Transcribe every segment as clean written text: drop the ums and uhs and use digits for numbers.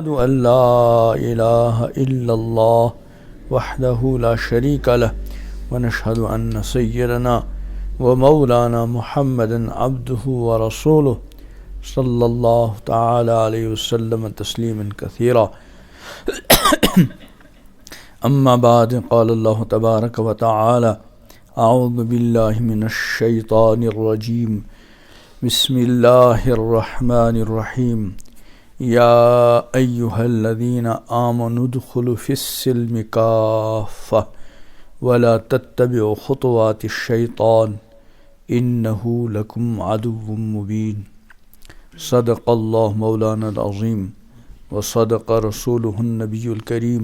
नशहदु अल्ला इलाहा इल्लल्लाह वहदहु ला शरीका लह व नशहदु अन्न सय्यदना व मौलाना मुहम्मदन अब्दुहु व रसूलुहु सल्लल्लाहु तआला अलैहि वसल्लम तस्लीमन कसीरा। अम्मा बाद क़ाल अल्लाहु तबारक व तआला अऊज़ु बिल्लाहि मिनश शैतानिर रजीम बिस्मिल्लाहिर रहमानिर रहीम या अय्युहल्लज़ीना आमनु उदखुलू फिस्सिल्मि काफ़्फ़ा वला तत्तबिउ खुतुवातिश शैतान इन्नहु लकुम अदुव्वुम मुबीन। सदक़ल्लाहु मौलाना अज़ीम व सदक़ रसूलुहुन नबियुल करीम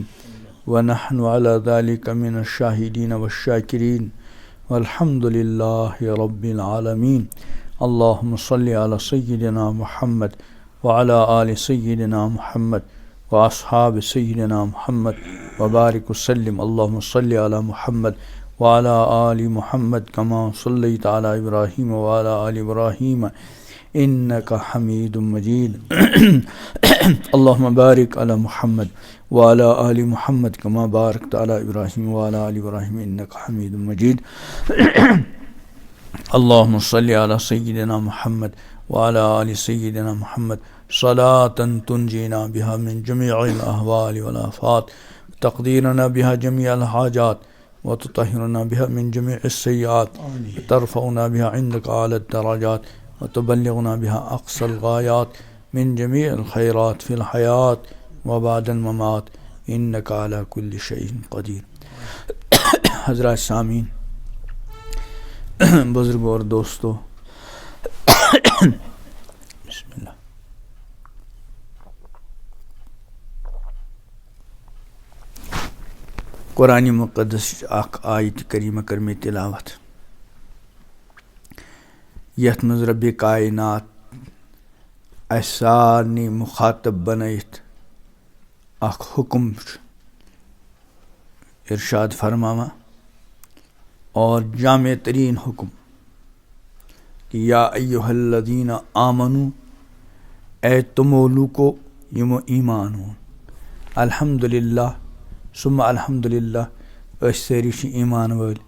व नहनु अला ज़ालिका मिनश शाहिदीन वश्शाकिरीन वल्हम्दुलिल्लाहि रब्बिल आलमीन। अल्लाहुम्मा सल्लि अला सय्यिदिना मुहम्मद व अला आलि सय्यिदिना मुहम्मद व अस्हाबि सय्यिदिना मुहम्मद व बारिक वसल्लिम। अल्लाहुम्मा सल्लि अला मुहम्मद व अला आलि मुहम्मद कमा सल्लैता अला इब्राहीम व अला आलि इब्राहीम इन्नका हमीदुम मजीद। अल्लाहुम्मा बारिक अला मुहम्मद व अला आलि मुहम्मद कमा बारकता अला इब्राहीम व अला आलि इब्राहीम इन्नका हमीदुम मजीद। अल्लाहुम्मा सल्लि अला सय्यिदिना मुहम्मद व अला आलि सय्यिदिना मुहम्मद सलातन तुंजीना बिहा मिन जमीइल अहवालि वल आफात तक़दीरना बिहा जमीअल हाजात व तुतहिरुना बिहा मिन जमीइस सय्यात तरफ़उना बिहा इंदका अला दरजात व तुबल्लिगुना बिहा अक़सल गायात मिन जमीइल खैरात फिल हयात व बादल ममात इन्नका अला कुल्लि शैइन क़दीर। हज़रात सामीन, बुजुर्गों और दोस्तों, बिस्मिल्लाह। कुरान मुक़द्दस अख आयत करीमा कर मे तिलावत यथ मज रब्बे कायनात सारनी मुखातब बनैत अख हुक्म इरशाद फरमावा और जामे तरीन हुक्म कि या अय्युहल्लज़ीना आमनु ए तुमो लूको यमो ईमान हो। अल्हम्दुलिल्लाह सुम्मा अल्हम्दुलिल्लाह सारी ईमान वाल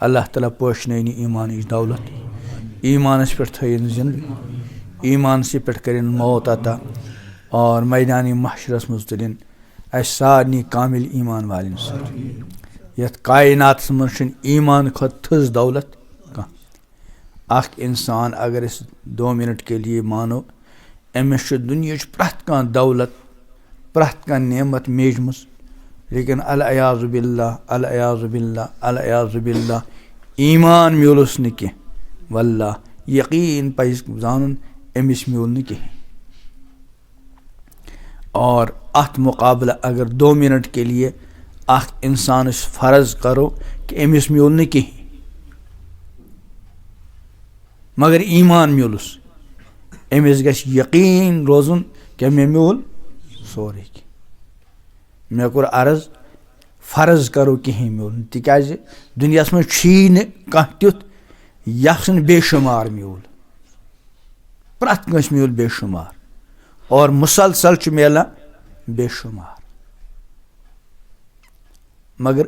अल्लाह ताला पोशनैनि ईमान दौलत ईमान पे थन जिंद ईमान से पे करें मौत अता और मैदानी महशरस मज तुलिन सारनी कामिल ईमान वालन यथ कायनात मज ईमान खत थज दौलत कह। अख इंसान अगर इस 2 मिनट के लिए मानो अमिस दुनिया प्रथ कह दौलत प्रथ कह नेमत मेजमस लेकिन अल-अयाज़ु बिल्लाह अल-अयाज़ु बिल्लाह अल-अयाज़ु बिल्लाह ईमान मिलुस न कह वल्लाह यकीन पज़ जानन अमिस मिल न कह। और अत मुकाबला अगर 2 मिनट के लिए अख इंसान फर्ज करो कि अमिस मिल न कह मगर ईमान मिलुस अमिस गछ यकीन रोजुन कि मे मिल सोरे मे कोर अर्ज फर्ज करो कहीं मिल तिकाज दुनिया में कह तुथ यख बेशुमार मिल प्रथ कस मिल बेशुमार और मुसलसल मिलान बेशुमार मगर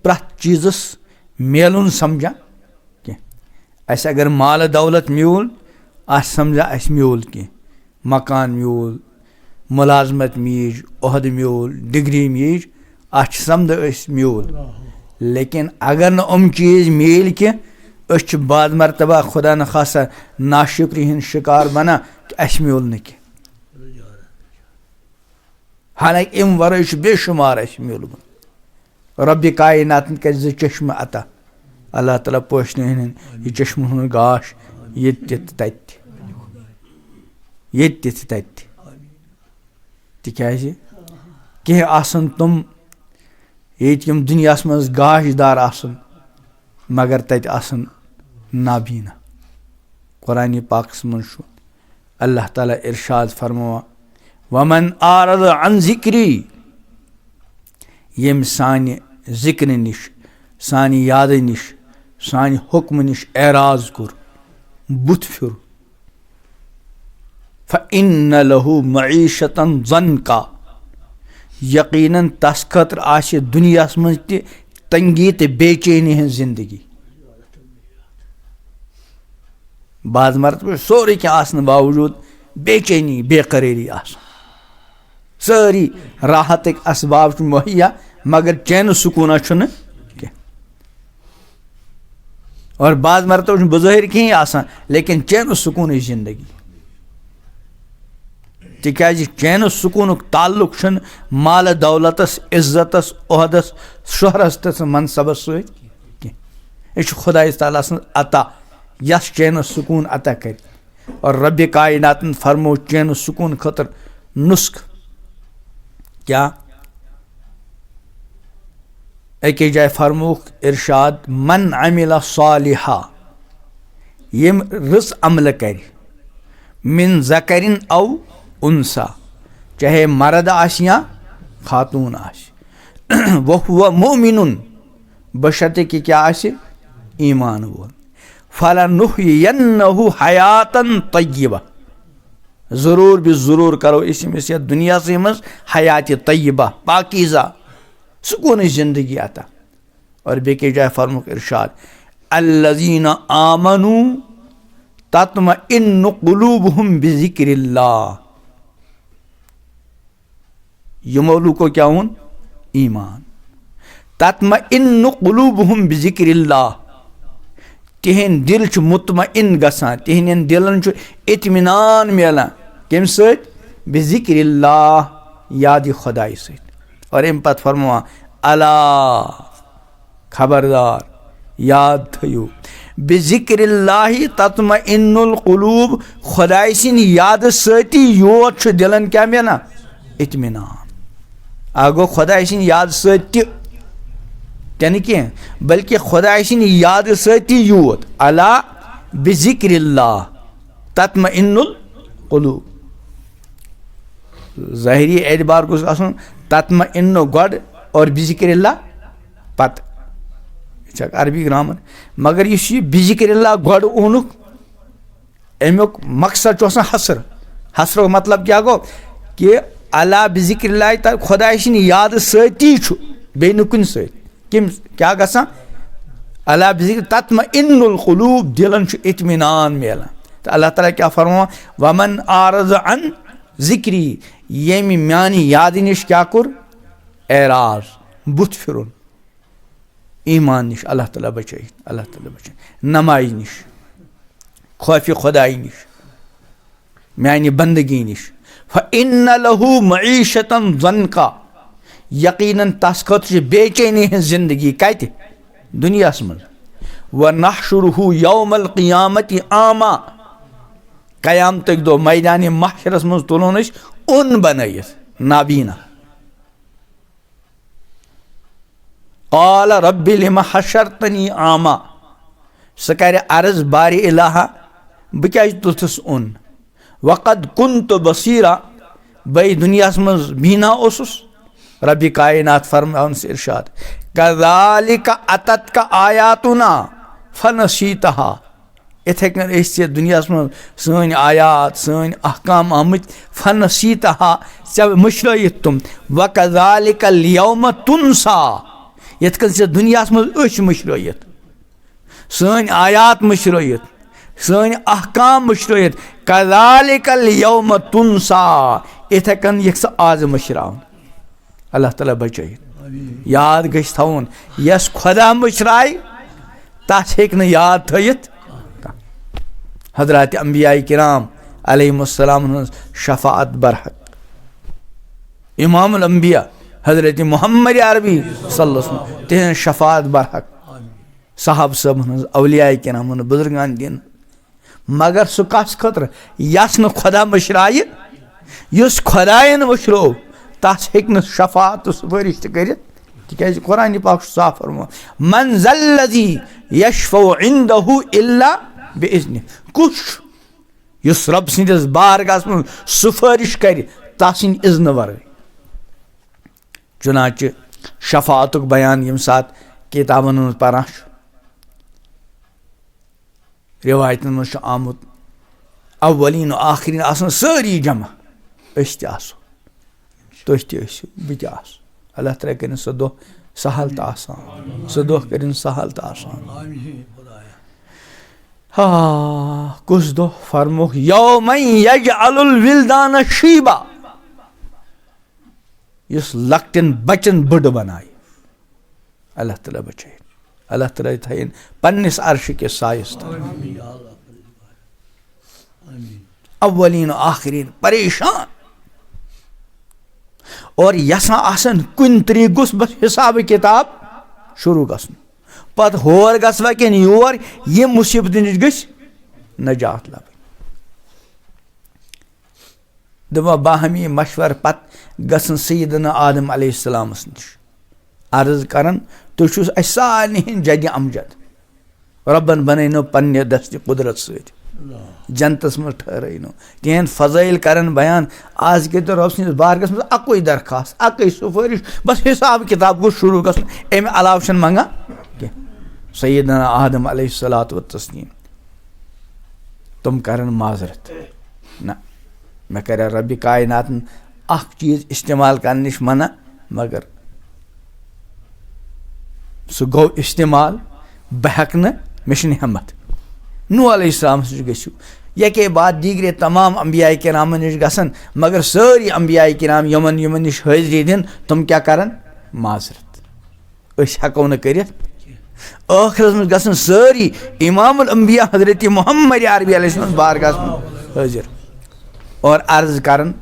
प्रथ चीज़स मिलन समझा कह। अगर माल दौलत मिल समझा अस मिल कह मकान मिल मुलाजमत मीज ओहद मिल डिग्री मीज समझ मिल लेकिन अगर न चीज़ मिल कह बाद मरतबा खुदा न खासा नाशुक्री हंद शिकार बना कि अस मिल न कह। हालांकि अम वर बेशुमार अस मिलमुत रब्बि कायनात कर चश्म अता अल्लाह ताला पोशने यह चश्म गाश ये तिकाज कह आसन तुम ये दुनिया मज गाशदार आसन मगर तत आसन नाबीना। कुरान पाक मज अल्लाह ताला इरशाद फरमावा वमन आरद अन ज़िक्री यम सानि ज़िक्र निश सानि याद निश सानि हुक्म निश एराज कुर बुत फिर फ़इन्न लहू मईशतन ज़न्का यकीनन तस खतर आशे दुनियास मज ते तंगी ते बेचैनी हज जिंदगी बाज मरतबा सोरे क्या आसन बावजूद बेचैनी बेकरारी आसन सारी राहत असबाब मुहैया मगर चैन सुकूना छुन और बाज मरतबा बज़ाहिर कहीं आसान लेकिन चैन सुकून जिंदगी तिकाज चैन सुकून ताल्लुक छन माल दौलतस इज्जतस ओहदस शोहरतस मनसबस सह खुदा ताला सं अता यस चैन सुकून अता कर और रब कायनातन फरमो चैन सुकून खतर नुस्ख क्या एक जाय फरमोक इरशाद मन अमिला सालिहा यम रस अमल कर मिन ज़करिन औ उनसा चाहे मर्द आस या खातून आस वह मोमिनुन बशर्ते कि क्या आसे ईमान वोल फलनुहयन्नहु हयातन तय्यबा ज़रूर भी ज़रूर करो इसमें दुनिया से मज हयात तय्यबा पाकीज़ा सुकून जिंदगी आता और बेके जाए फरमुक इरशाद अल्लज़ीना आमनू तत्मइन्नु क़ुलूबुहुम बिज़िक्रिल्लाह यमोलू को क्या हूँ ईमान तत्मइन्नु क़ुलूबुहुम बिज़िक्रिल्लाह तिहन दिल मुतमइन गसान तिहन दिलन इत्मीनान मिलान कम बिज़िक्रिल्लाह याद खुदाई सत और अम पत फरमा अला खबरदार याद थयो बिज़िक्रिल्लाहि तत्मइन्नुल क़ुलूब खुदाई सिन याद सती योत दिलन क्या मिलान इत्मीनान आगो खुदाई सिन याद सती तन कह बल्कि खुदाई सिन याद सती योत अला बिज़िक्रिल्लाह तत्मइन्नुल क़ुलूब ज़ाहिरी एतबार गोस आसन तत्मइन्नु गड और बिज़िक्रिल्लाह पत अरबी ग्रामर मगर यह बिज़िक्रिल्लाह गड ओनुक अमुक मकसद हसर हसर मतलब क्या गो कि अला बिज़िक्रिल्लाह खुदाई सिन याद सती बे नुकुन सम क्या गसान अला बिज़िक्र तत्मइन्नुल क़ुलूब दिलन इत्मीनान मिलान तो अल्लाह ताला क्या फरमा वमन आरज़ अन ज़िक्री येमि म्यानी याद निश क्या कुर एराज बुत फिरुन ईमान निश अल्लाह ताला बचाई नमाज निश खौफ खुदाई निश म्यानी बंदगी निश फ़इन्न लहू मईशतन ज़न्का यकीनन तस खतर बेचैनी हज जिंदगी कत दुनिया मज व नहशुरुहु यौमल क़ियामति आमा क़यामत दो मैदान महशरस मज तुलोन उन बनयित नाबीना क़ाल रब्बि लिमा हशरतनी आमा सह कर अर्ज़ बारी इलाहा बह क्या तुथस उन वक़द कुन्तु बसीरा बई दुनिया मज बीना ओसुस रब्बि कायनात फरमाउन से इरशाद कज़ालिका अततका आयातुना फनसीतहा इथे कन दुनिया मज सन आयात सन अहकाम आमत फनसीतहा चे मुशरयित तुम वकज़ालिकल यौम तुनसा यथ कन से दुनिया मज मुशरयित सन आयात मुशरयित सन अहकाम मुशरयित कज़ालिकल यौम तुनसा इथे कन यह आज मुशरावन अल्लाह ताला बचाई याद गश थवन यस खुदा मुशराय तस हेक न याद थयित हजरत अंबिया किराम अलैहिमुस्सलाम शफाअत बरहक इमामुल अंबिया हजरत मोहम्मद अरबी सल्लल्लाहु अलैहि वसल्लम तिहन शफाअत बरहक साहब सब औलिया किराम बुजुर्गान दिन मगर सह कस खतर यस न खुदा मुशराय युस खुदायन मुशरो तस हेक शफात सुफारिश कर तिकाज कुरान पाक साफ फरमा मन ज़ल्लज़ी यशफ़उ इंदहु इल्ला बिइज़्निह कुछ युस रब सिंदिस बारगाहस मं सुफारिश कर तसिन इज़्न वरै चुनाचे शफातुक बयान यम सात किताबन मं परान रिवायतन मं आमुत अव्वलीन आखिरीन आसन सारी जमा अस ते आसो तुम ति ٲسِو bہٕ tہِ आसہٕ Allah ताला करिन सो दो सहल तो आसान सो दो करिन सहल तो आसान कुछ दो फरमो यौमन यजअलुल विल्दान शीबा युस लक्टन बचन बड़ बनाए Allah ताला बचाए Allah ताला थयन पन्निस अर्श के सायस अव्वलीन आखिरीन परेशान और यसा आसन कुन तरीकुस बस हिसाब किताब शुरू गसन पत होर गसवा किन योर ये मुसीबत निश गस नजात लब दमा बाहमी मशवर पत गसन सैयदना आदम अलैहिस्सलाम निश अर्ज करन तुछुस सारे जद अमजद रब्बन बनैनो पन्ने दस्त कुदरत सत जनतस मज ठहरनो तिहन फजाइल करन बयान आज के तो रब सस बारगस मज अकोई दरखास्त अकोई सुफारिश बस हिसाब किताब गो शुरू गसन अमे अलाव मंगा सैयदना आदम अलैहिस्सलातु वत्तस्लीम तुम करन माजरत ना मैं कर रब्बि कायनातन अख चीज इस्तेमाल करने निश मना मगर सह गो इस्तेमाल बह हेक न मे हिम्मत नूह अलैहिस्सलाम निश गसियो यके बाद दीगरे तमाम अंबिया किराम निश गसन मगर सारी अंबिया किराम यमन यमन निश हाजिरी दिन तुम क्या करन माजरत अस हेको न करित आखिरस में गसन सारी इमामुल अंबिया हजरत मोहम्मद अरबी अलैहिस्सलाम बारगाह में हाजिर और अर्ज करन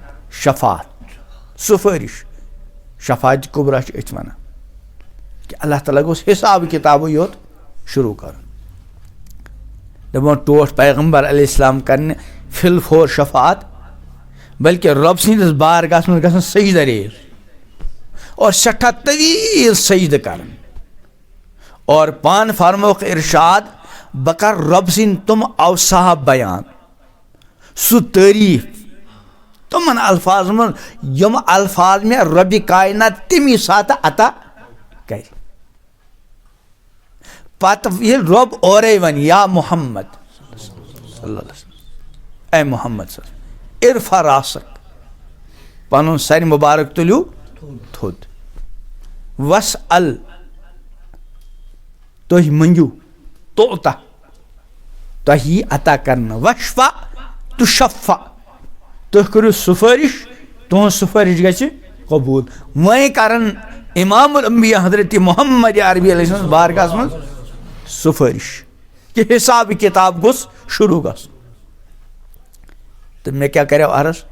शफात सुफारिश शफात कुबरा अथ वन कि अल्लाह ताला गोस हिसाब किताब योत शुरू कर दपन टोट पैगम्बर अलैहिस्सलाम करने फिल फोर शफात बल्कि रब सैंदिस बारगाह में गसन सजदा रेज और सठा तवील सजद करन और पान फरमोक इरशाद बकर रब सिंह तुम अवसाह बयान सु तारीफ तुमन अल्फाज में यम अल्फाज में रबि कायनात तमी सात अता कर पत ये रब और वन या मोहम्मद ए मोहम्मद इरफा रासक पन सर मुबारक तुलियो थोद वस अल तुह मंजू तोता तही अता करना वशफा तुशफ़ा तुह करो सुफारिश तुह सुफारिश गि कबूल वह करन इमामुल अंबिया हजरत मोहम्मद अरबी अलैहिस्सलाम बारगाह में सुफारिश कि हिसाब किताब गोस शुरू गस तो मैं क्या करे अर्ज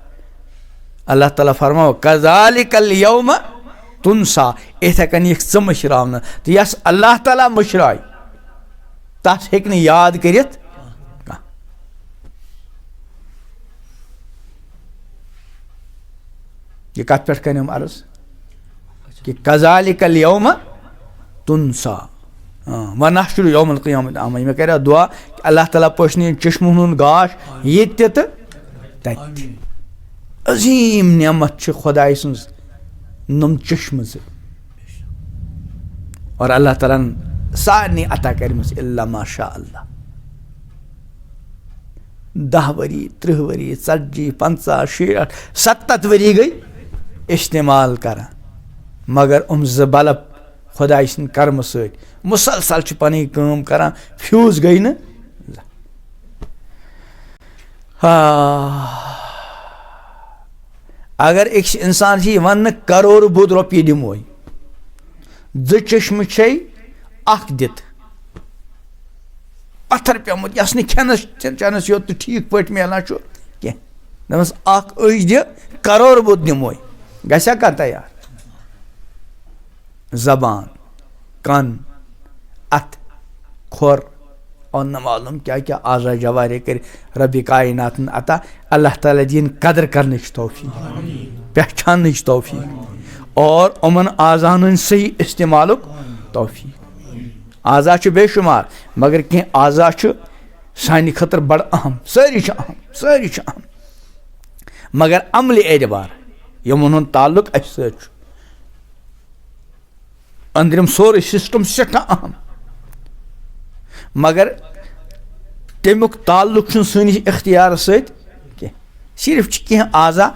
अल्लाह ताला फरमाओ कज़ालिकल यौम तुनसा इथे कन यह मशरावन तो यस अल्लाह ताला मशराय तस हेक न याद करित ये कत पे कम अर्ज कि कज़ालिकल यौम तुनसा व नहशुरु यौमल क़ियामत आमा मैं कह दुआ कि अल्लाह ताला पोषण चश्मों हुंद गाश ये अजीम नेमत खुदाई सन्स नम चश्म और अल्लाह ताला सारे अता कर माशा अल्लाह 10 वरी 30 वरी 40 50 60 70 वरी गई इस्तेमाल कर मगर जबलब खुदा सद कर्म सत मुसलसल पन काम कर फ्यूज गई न अगर एक इंसान वन करोड़ बुद रुपये दिमो 2 चश्म अख दित पत्थर पेमुत यस न खेनस चेनस योत ठीक पे मिलान कह दस अख अज दि करोड़ बुद दिमो गसा कर तैयार जबान कन अथ खोर और न मालूम क्या क्या आज़ा जवारे कर रबि कायनात अता अल्लाह ताला दिन कदर करने तौफीक पहचान तौफीक और उमन आज़ान सही इस्तेमाल तौफीक आज़ा बेशुमार मगर कह आज़ा सानि खतर बड़ अहम सारी अहम मगर अमल एतबार यमन हुंद ताल्लुक अस अंदरम सोरे सिस्टम सठा अहम मगर तमुक ताल्लुक सैनिस इख्तियार सत सिर्फ कह आज़ा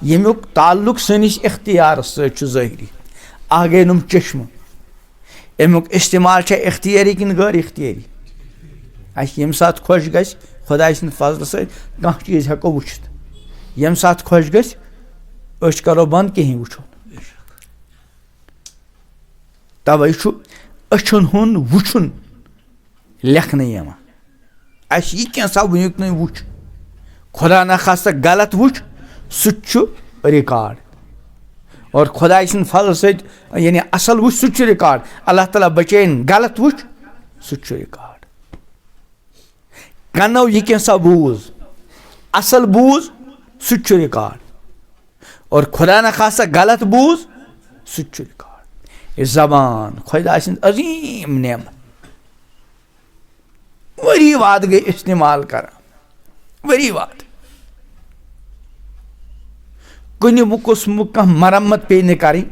यमुक ताल्लुक सनिस इख्तियार ज़ाहिरी आ गए नुम चश्म अमुक इस्तेमाल इख्तियारी कि गैर इख्तियारी यम सात खुश गि खुदा सद फजल सह चीज़ हेको वुचित यम सात खुश गि करो बंद कहीं वुचो तवे अछन हुन वुचुन लेखन यह कैसा वुक न वुच खुदा न खास्ता गलत वुच सह रिकॉर्ड और खुदा सद फजल सद यानी असल वुच सह रिकॉर्ड अल्लाह ताला बचैन गलत वुच सह रिकॉर्ड कनो यह कैसा बूज असल बूज सह रिकॉर्ड और खुदा न खास्ता गलत बूज सह रिकॉर्ड ये जबान खुदा सद अजीम नेमत वरी वाद गई इस्तेमाल कर वरी वाद कुन मुकुस मुक कह मरम्मत पे न करें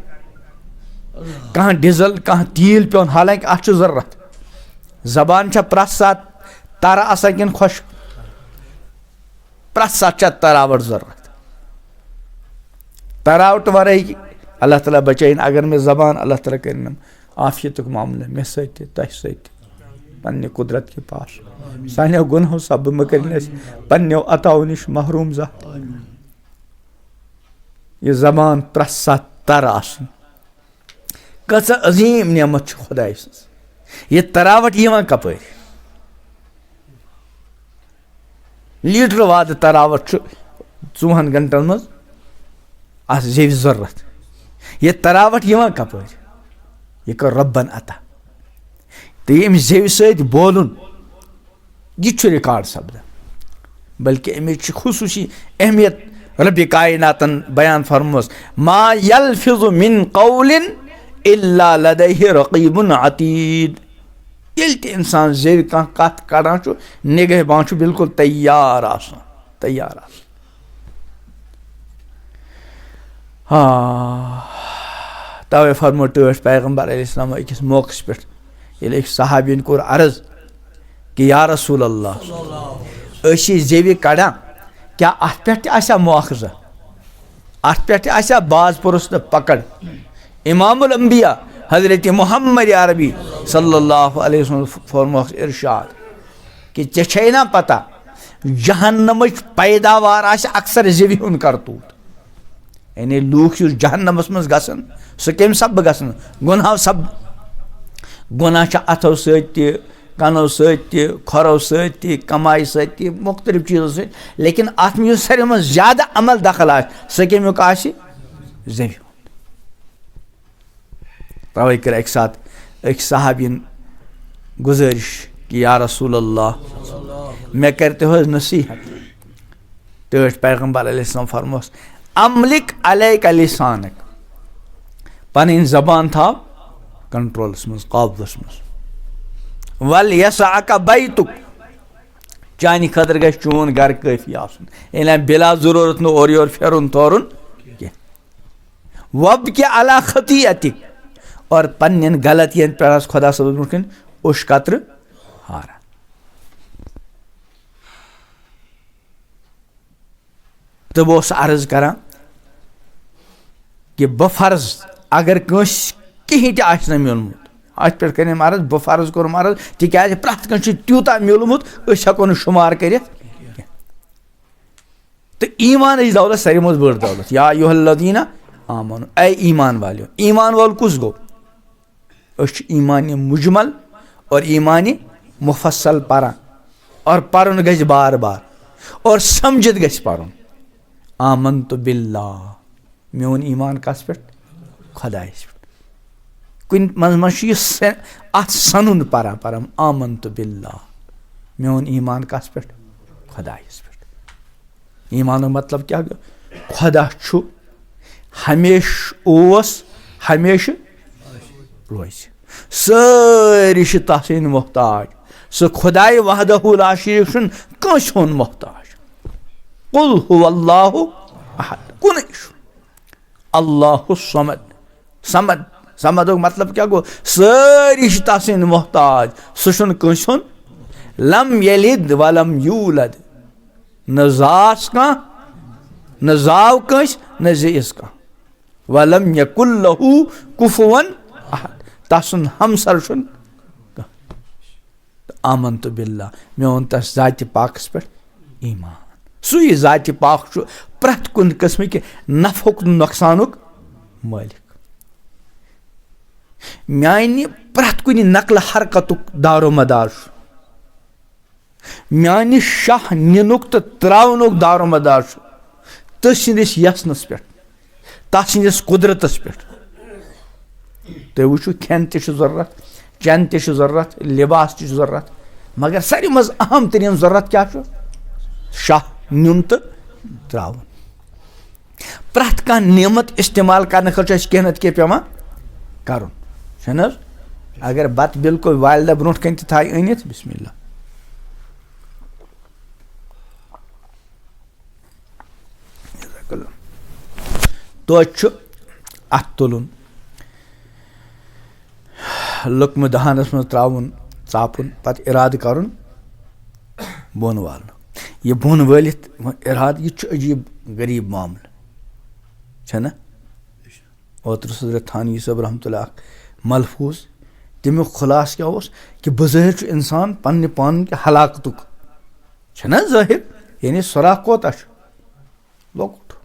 कह डीजल कह तेल पेन हालांकि अत जरूरत जबान प्रत सात तर आसा कि खुश प्रत सात तरावट जरूरत तरावट वराई अल्लाह ताला बचाइन अगर मे जबान अल्लाह ताला कर आफियत मामले मे सत पन्ने कुदरत के पास सानो गुनहों सब मकर पन्नो अताओ निश महरूम जा ये जबान प्रसा तर कस अजीम नेमत खुदा ये तरावट कपर लीटर वाद तरावट 4 घंटन मज जेव जरूरत ये तरावट कपर यह कर रब्बन अता तो यम जेव सत बोलन यह रिकॉर्ड सपदान बल्कि अमिच खुसूसी अहमियत रब कायनातन बयान फरमोस मा यल्फिज़ु मिन कौलिन इल्ला लदैहि रक़ीबुन अतीद ये इंसान जेव कह कत कड़ान निगहबान बिल्कुल तैयार तैयार तवे फरमो टठ पैगम्बर अलैहिस्सलाम अकिस मौक़स पे ये सहाबियन कोर अर्ज कि या रसूल अल्लाह जेव कड़ा क्या अत पे मुआखजा अत पे बाज पुरुष पकड़ इमामुल अंबिया हजरत मोहम्मद अरबी सल्लल्लाहु अलैहि वसल्लम फरमोस इरशाद कि ऐ ना पता जहन्नम पैदावार अक्सर जेव हुंद करतूत यानी लूख जहन्नमस मज गसन सह कम सब गसन गुनाह सब गुनाह अथो सत्य कनो सत्य खोरो सत्य कमाई सत्य मुख्तलिफ चीज़ों से लेकिन अत में सारे में ज्यादा अमल दखल सह कमुक जेव तवे कर एक साथ एक सहाबियन गुजारिश कि या रसूल अल्लाह मे करते हो नसीहत टठ पैगम्बर अलैहिस्सलाम फरमोस अमलिक अलैका लिसानक पन जबान था कंट्रोलस मज काबूस मज वल यसाका बैतुक चानि खतर गछ चोन घर काफी आसन बिला जरूरत न और योर फेरुन तोरुन वब के अला खतियतिक और पन्न गलतियन पे खुदा सब ब्रोकन उश कतर हारा तो वो अर्ज करा कि बफर्ज अगर कस कहीं ते मिलमुत अत पे कर अर्ज बफर्ज कोर अर्ज तिकाज प्रत कह त्यूता मिलमुत हेको शुमार कर तो ईमान दौलत सारे मज बड़ दौलत या अय्युहल्लज़ीना आमनू ऐ ईमान वालो ईमान वाल कुस गो ईमान मुजमल और ईमान मुफस्सल परान और पर्न गज बार बार और समझित गज पर्न आमन्तु बिल्लाह मोन ईमान कस पे खुदायस पे कुन मज अत सनुन परा परम आमन्तु बिल्लाह मोन ईमान कस पे खुदायस पे ईमान मतलब क्या खुदा छु हमेश ओस हमेश रोज सारी तहसीन मोहताज सह खुदाई वहदहु ला शरीक कस हुन मोहताज कुल हुवल्लाहु अहद कुन अल्लाहु समद समद समद मतलब क्या गो सारी तहसीन मोहताज सह कस हुन लम यलिद वलम यूलद न जास कह न जाव कंस न ज़ेइस कह वलम यकुल लहू कुफुवन अहद तसुन हमसर छुन आमन्तु बिल्लाह मे ओन तस ज़ाति पाकस पे ईमान सुई ज़ाति पाक छु प्रत कुन किस्म के नफुक नुकसानुक मालिक म्यानि प्रत कुन नकल हरकतुक दारो मदार म्यानि शाह निनुक तो त्रावनुक दारो मदार तसिंदिस यसनस पे तसिंदिस कुदरतस पे तुम वुचु खेन ते जरूरत चैन ते जरूरत लिबास ते जरूरत मगर सारी मज अहम तरीन जरूरत क्या शाह नुन तो त्रावन प्रत कह नेमत इस्तेमाल करने खर्च कह नत कह पेवान कर अगर बत बिल्कुल वालदा ब्रो कन थाय अनित बिस्मिल्लाह तो अत तुलन लुकम दहानस मज त्रावन चापुन पत इराद कर बोन वाल यह बोन वालित इराद यह अजीब गरीब मामल छना ओतर हजरत थानवी साहब रहमतुल्लाह मलफूज तमुक खुलास क्या कि बज़ाहिर इंसान पन्ने पान के हलाकतुक छना ज़ाहिर यानी सुराख कोता लोकुट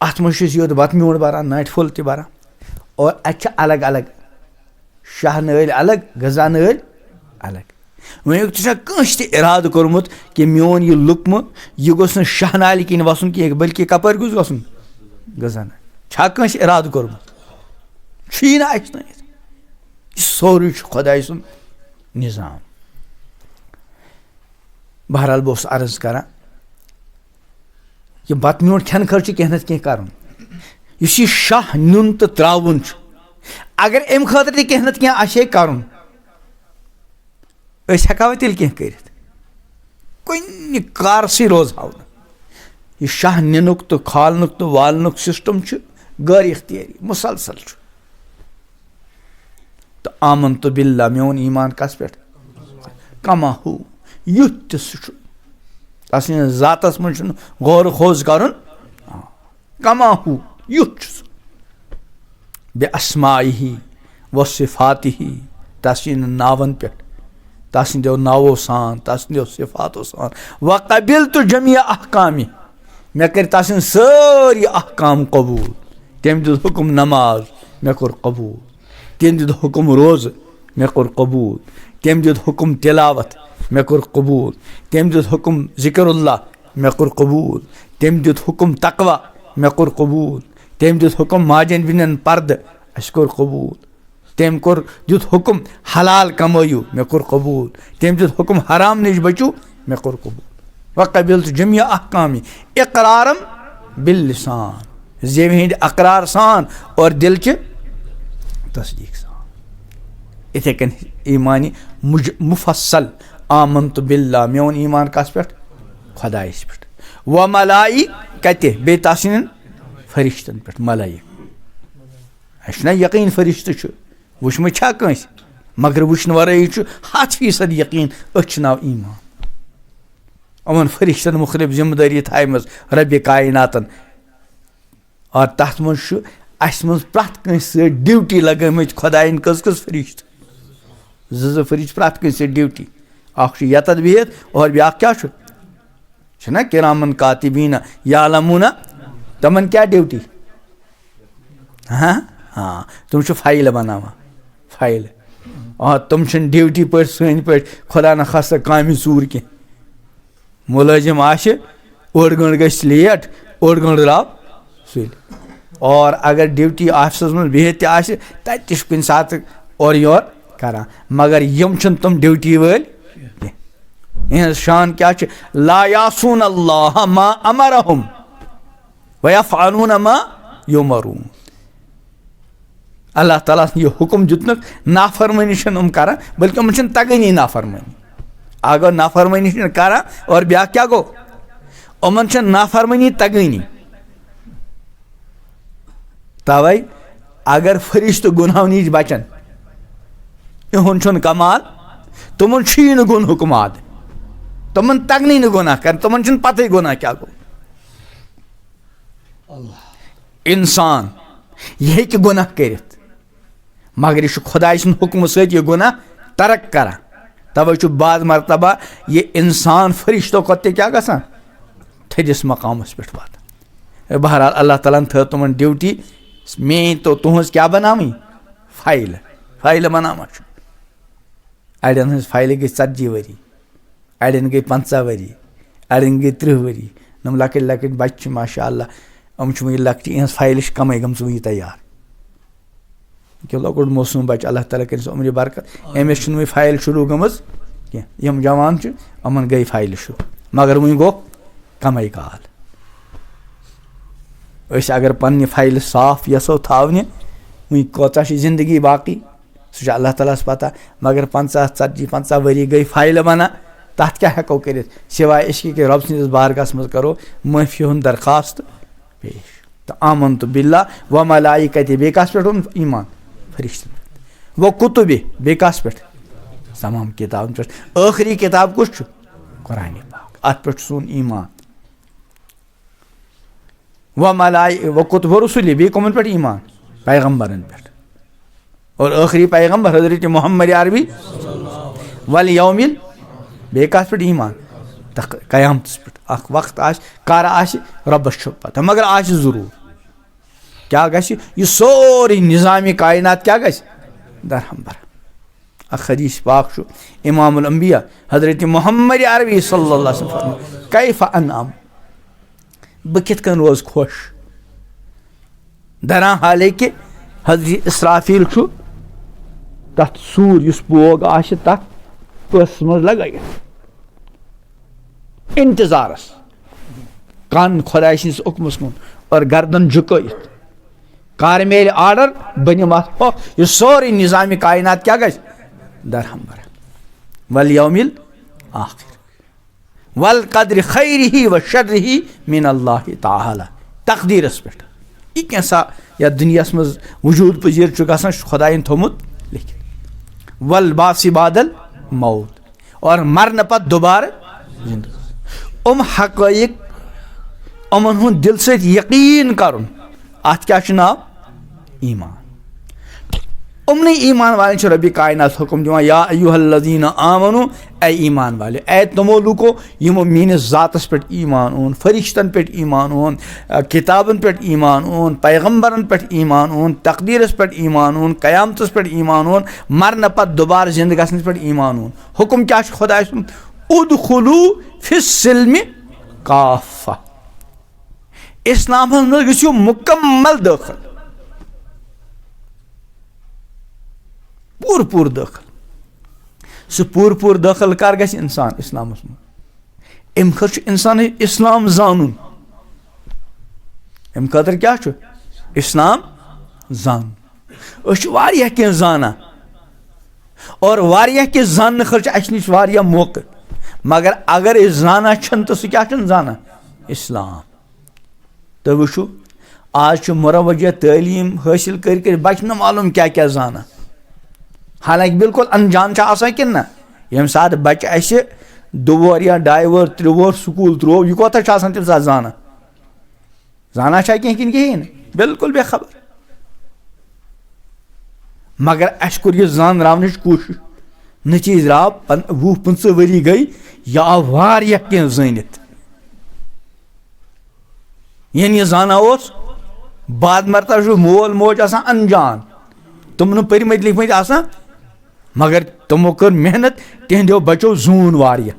अत मज योत बत म्यूट बरान नाट फुल त बरान और अत अलग अलग शाह नल अलग गजा नल अलग वन कंस इराद कोर्मुत कि मोन यह लुकम यह गोस शाह नाल किन वसन कि बल्कि कपर गोस गसन गजा न छा कंस इराद कोर्मुत छी ना अस सोरे खुदाय सुन निज़ाम बहरहाल बस अर्ज करा यह बत म्यूट खेन खर्च कह नत कह कर शाह नुन तो त्रावन अगर अम खतर कह नत कह आशे कर हेका तेल कह कर कुन कारसी रोज हाव यह शाह निनुक तो खालनुक तो वालनुक सिस्टम गैर इख्तियारी मुसलसल तो आमन तो बिल्ला मोन ईमान कस पे कमा हु युत तस ज़ातस मज गौर खोज कर कमा हु युत बे अस्माई व सिफाति तस नावन पे तसो नावो सान तसो सिफातो सान व कबिल तो जमिया अहकामी मे कर तस सारी अहकाम कबूल तम दित हुक्म नमाज मे कोर कबूल तम दित हुक्म रोज़ मे कोर कबूल तम दित हुक्म तिलावत मे कोर कबूल तम दित हुक्म ज़िक्रुल्लाह मे कोर कबूल तम दित हुक्म तकवा मे कोर कबूल तम दित हुक्म माजन बिनन पर्द अस कोर कबूल तम दित हुक्म हलाल कमायु मे कोर कबूल तम दित हुक्म हराम नश बचू मे कोर कबूल व कबिल तो जमिया अहकामी इकरारम बिल लिसान जेब हिंद अकरार सान और दिल च तस्दीक सान इथे कन ईमानी मुफस्सल आमन तो बिल्ला मोन ईमान कस पे खुदायस पे व मलाई कत बे तसन फरिश्तन पे मलाई अस यकीन फरिश्त वुचम छा कंस मगर वुचन वराई 100% यकीन अच नाव ईमान अमन फरिश्तन मुख्तलिफ जिम्मेदारी थाम रब कायनातन और तथ मज प्रत कंस ड्यूटी लगम खुदायन कस कस फरिश्त ज फरिश्त प्रत कंस ड्यूटी अख यतत बिहित और ब्या क्या किरामन कातिबीन यालमूना तमन क्या ड्यूटी हाँ हाँ तुम फाइल बनावा फाइल तुम ड्यूटी पे सन पे खुदा न खासा कामि चूर कह मुलाजिम आशे ओड़ गंट गस लेट ओड़ गंट द्राव सुल और अगर ड्यूटी ऑफिस में बिहित तत कुन सात और योर करान मगर यम तुम ड्यूटी वल कह शान क्या ला यासून अल्लाह मा अमरहुम व यफअलून मा युमरून अल्लाह ताला ये हुक्म दितनक नाफरमानी कर बल्कि उन तगनी नाफरमानी अगर नाफरमानी कर और ब्या क्या गो उमन नाफरमानी तगनी तवै अगर फरिश्त गुनाह नीच बचन इहुन कमाल तुम गुन हुक्माद तुम तगनी गुनाह कर तुम पत गुनाह क्या गो इंसान यह हेकि गुनाह करित मगर यह खुदाय सुंद हुक्म सत यह गुनाह तरक करान तवे बाद मरतबा यह इंसान फरिश्तों खोत क्या गसान थदिस मकामस पे वातान। बहरहाल अल्लाह ताला थो तुम ड्यूटी मेन तो तुहज क्या बनावी फाइल बनावा अड़न हज फाइल गई 40 वरी अड़न गई 50 वरी अड़न गई 30 वरी नम लकट लकट बच्चे माशा अल्लाह अम वो लकट इस फाइल कम गम वो तैयार कि लकुट मौसम बच अल्लाह ताला कर उम्र बरकत अमिस वो फाइल शुरू गम कम जवान अमन गई फाइल शुरू मगर वो गो कम काल अगर पन्ने फाइल साफ यसो थावने वो कोता जिंदगी बाकी सह अल्लाह ताला पता मगर 50-40-50 वरी गई फाइल बना तथ क्या हेको कर सिवाय इश्क के रब सस बारगाह मज करो माफी हूं दरखास्त पेश तो आमन तो बिल्ला व मलाइकत बे कस पे ईमान फरिश्तन वो कुतुबे बे कस पे तमाम किताब पे आखिरी किताब कुछ कुरान पाक अत पे सोन ईमान व कुतुब रसूल बे कमन पे ईमान पैगम्बरन पे और आखिरी पैगम्बर हजरत मोहम्मद अरबी वल यौमिल बे कस पे ईमान कयामत पे वक्त कर रबस पता मगर आज जरूर क्या गह सोरी निज़ामी कायनात क्या गह दरहमदर हदीस पाक इमामुल अंबिया हजरत मोहम्मद अरबी सल्लल्लाहु अलैहि वसल्लम कैफ अनअम बह कित कन रोज खुश दरा हाले कि हजरत इसराफील तथ सूर युस बोग आशि तथ पस मज लगाइथ इंतजारस कान खुदाय सिंस हुक्मस कुन और गर्दन झुकाइथ कार मेल आर्डर बनिम यह सोरी निज़ामी कायनात क्या गह दरहमदर वल यौमिल आखिर वल कद्र खैरिही व शर्रिही मिन अल्लाह ताला तकदीरस पे यह कैसा या दुनिया मज वजूद पजीर गसान खुदायन थोमुत लिखित वल बासी बादल मौत और मरन पत दोबारा जिंदगी हक़ाइक़ अमन हुंद दिल से यकीन करुन अत क्या नाव ईमान उमने ईमान वाले रबी कायनात हुक्म दिवान या अय्युहल्लज़ीना आमनु ए ईमान वाले ए तमो लुको यमो मीनिस ज़ातस पे ईमान ओन फरिश्तन पे ईमान ओन किताबन पे ईमान ओन पैगम्बरन पे ईमान ओन तकदीरस पे ईमान ओन क़यामतस पे ईमान ओन मरन पत दोबारा जिंदगी गसनस पे ईमान ओन हुक्म क्या खुदा उदखुलू फिस्सिल्मि काफ़ा इस्लाम गो मुकम्मल दाखिल पूर दाखिल सह पूर दाखिल कर गस इंसान इस्लाम अम खर इंसान इस्लाम जानून अम खतर क्या इस्लाम जान कह जाना और कह जान खर अस नश मौके मगर अगर जाना तो सह क्या जाना इस्लाम तो वो आज मुरवजा तालीम हासिल कर बच न मालूम क्या क्या जाना हालांकि बिल्कुल अनजान कि ना यम सात बच अस 2 वोर या 2.5 वोर 3 वोर स्कूल त्रो यह कोता तम सात जाना कह कहें बिल्कुल बेखबर मगर अस कोर यह जान रावन कोशिश नतीज राव 20-25 वरी गई यह आव कह जानित यह जाना बाद मरतबा मोल मोज अनजान तुम पर्मत लिखमत आसान मगर तमो कर मेहनत तिहंदो बचो जून वारिया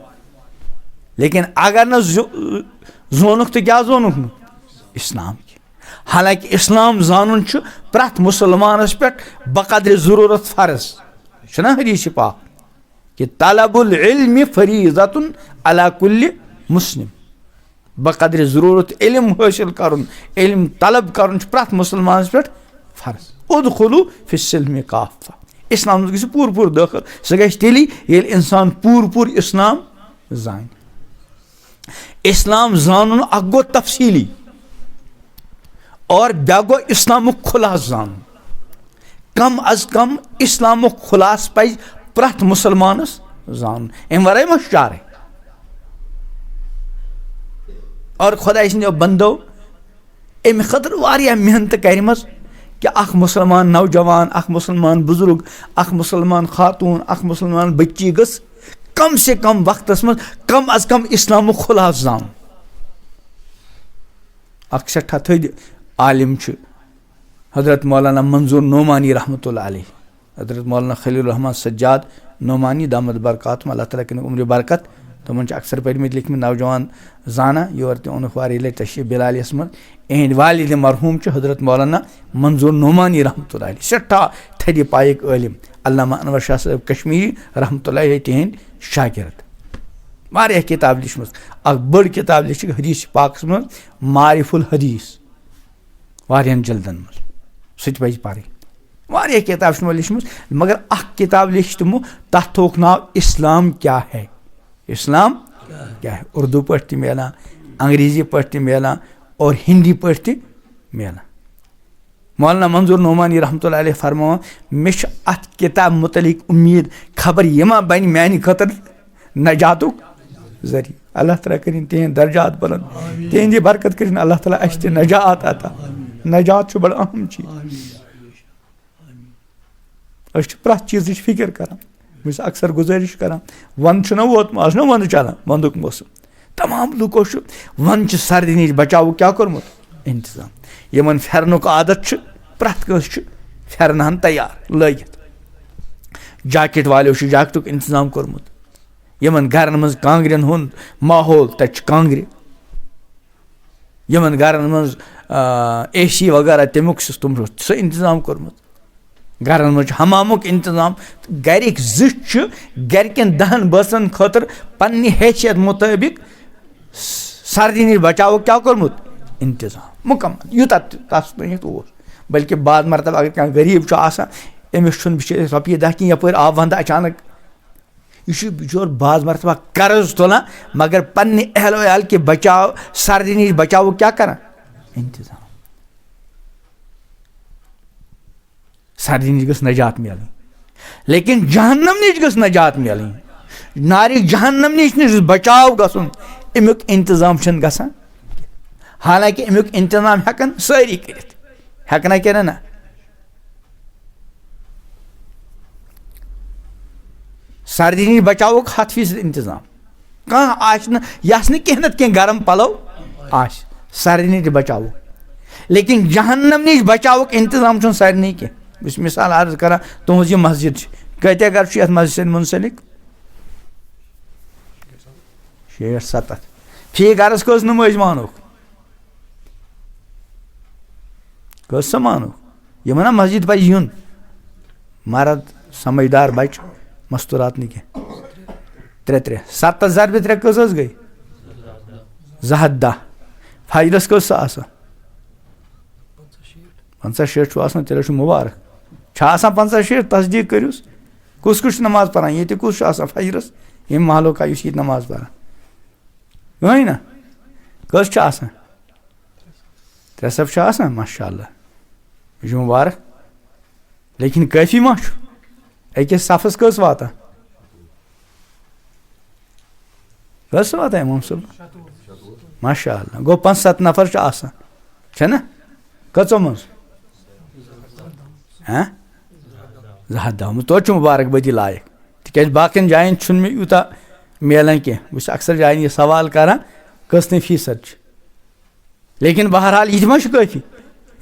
लेकिन अगर न जोनुक तो क्या जोनुक न इस्लाम की हालांकि इस्लाम जानन प्रत मुसलमानस पे बकद्र जरूरत फर्ज छना हदीस पाक कि तलबुल इल्मि फरीज़तुन अला कुल्लि मुस्लिम बकद्र जरूरत इल्म हासिल करुन इल्म तलब करुन प्रत मुसलमानस पे फर्ज उदखुलू फिस्सिल्मि काफ़ा इस्लाम गो पूर दाखिल सह गो तेली ये इंसान पूर इस्लाम जान इस्लाम जानन गो तफसीली और ब्या गो इस्लाम खुलास जान कम अज कम इस्लाम खुलास पज प्रत मुसलमानस जान अम वराय मा चारे और खुदा बंदो अमि खतर वारिया मेहनत करमज कि अख मुसलमान नौजवान, अख मुसलमान बुजुर्ग, अख मुसलमान खातून, अख मुसलमान बच्ची गस कम से कम वक्तस मज कम अज कम इस्लाम खुलास जान। अख सठा थद आलिम हजरत मौलाना मंजूर नोमानी रहमतुल्लाह अलैह, हजरत मौलाना खलील रहमान सज्जाद नोमानी दामद बरकात अल्लाह ताला कन उम्र बरकत। तमन अक्सर पढ़मित लिखमित नौजवान जाना योर तोनुक वारी लट तशरीफ बिलालियस मज। इहंद वालिद मरहूम हजरत मौलाना मंजूर नोमानी रहमतुल्लाह अलैह सठा थदि पायक आलिम। अल्लामा अनवर शाह साहब कश्मीरी रहमतुल्लाह अलैह तिहंद शागिर्द। वारिया किताब लिखमज, अख बड़ किताब लिख हदीस पाकस मज मारिफुल हदीस वारियन जल्दन मज, सह पज पढ़। वारिया किताब लिखमज, मगर अख किताब लिख तमो तथ थोक नाव इस्लाम क्या है। इस्लाम क्या है उर्दू पढ़ मिलान, अंग्रेजी पढ़ मिलान और हिंदी पढ़ मिलान। मौलाना मंजूर नोमानी रहमतुल्लाह अलैह फरमान मे अत किताब मुतलिक उम्मीद खबर यमा बन मानी खतर नजातुक जरिए। अल्लाह ताला करिन तिहंद दर्जात बुलंद, तिहंदी बरकत करिन अल्लाह ताला अस नजात अता। नजात बड़ अहम चीज। प्रथ चीज फिक्र करान, अक्सर गुजारिश करान। वंद वोत आज वंद चलान, वंदुक मौसम तमाम लुको वन सर्दी नश बचाव क्या कोर्मुत इंतजाम। यमन फेरनुक आदत प्रथ कस फेरन तैयार लगित, जैकेट वालों जैकेटुक इंतजाम कोर्मुत। यमन घरन मज कांग्रेन हुंद माहौल तत कांग्रे, यमन घरन मज AC वगैरह तमुक तुम सह इंतजाम कोर्मुत। घरन मज हमामुक इंतजाम। गरिक गरिकन 10 बसन खतर पन्नी हैसियत मुताबिक सर्दी नश बचाव क्या कोर्मुत इंतजाम मुकम्मल यूत तस बल्कि बाद मरतबा अगर क्या गरीब अमिस बिचार रपये 10 कि यपर आव वंद अचानक यह बिचोर बाद मरतबा कर्ज तुलान, मगर पन्ने अहल वहल के बचाव सर्दी नश बचाव क्या करान इंतजाम। सर्दी नश गस नजात मिलनी, लेकिन जहन्नम नश गस नजात मिलनी। नारी जहन्नम नश बचाव गसन अमुक इंतजाम गसान। हालांकि अमुक इंतजाम हेकन सारी करित, हेकना क्या ना। सर्दी नश बचाव 100% इंतजाम कह यस कह नत कह गरम पलो आश सर्दी नश बचाव, लेकिन जहन्नम नश बचाव इंतजाम सारे कह। बस मिसाल अर्ज करा तुज यह मस्जिद कत्या घर ये मस्जिद मुंसलिक 60-70 फी गरस कस नमाज मानो कस मानो यह मस्जिद पे यून मर्द समझदार बच मस्तूरात नहीं कह 3 7 ज़रबे 3 कस गई 10 फजरस कस 50-60 तेल मुबारक 50-60 तस्दीक करूस कुछ नमाज पढ़ान ये कुछ फजरस ये महलो का ये नमाज पढ़ान कहीं ना कस 3 सब माशाअल्लाह यह मुबारक। लेकिन काफी मा अकिस सफस कस वाता कस वाता इमाम सब माशाअल्लाह गो 5-7 नफर ना कचो मज तो मुबारक बदी लायक तिक बाकन जायन मे यूता मिलान कह बस अक्सर जायन यह सवाल करान कसने फीसद। लेकिन बहरहाल यह मा काफी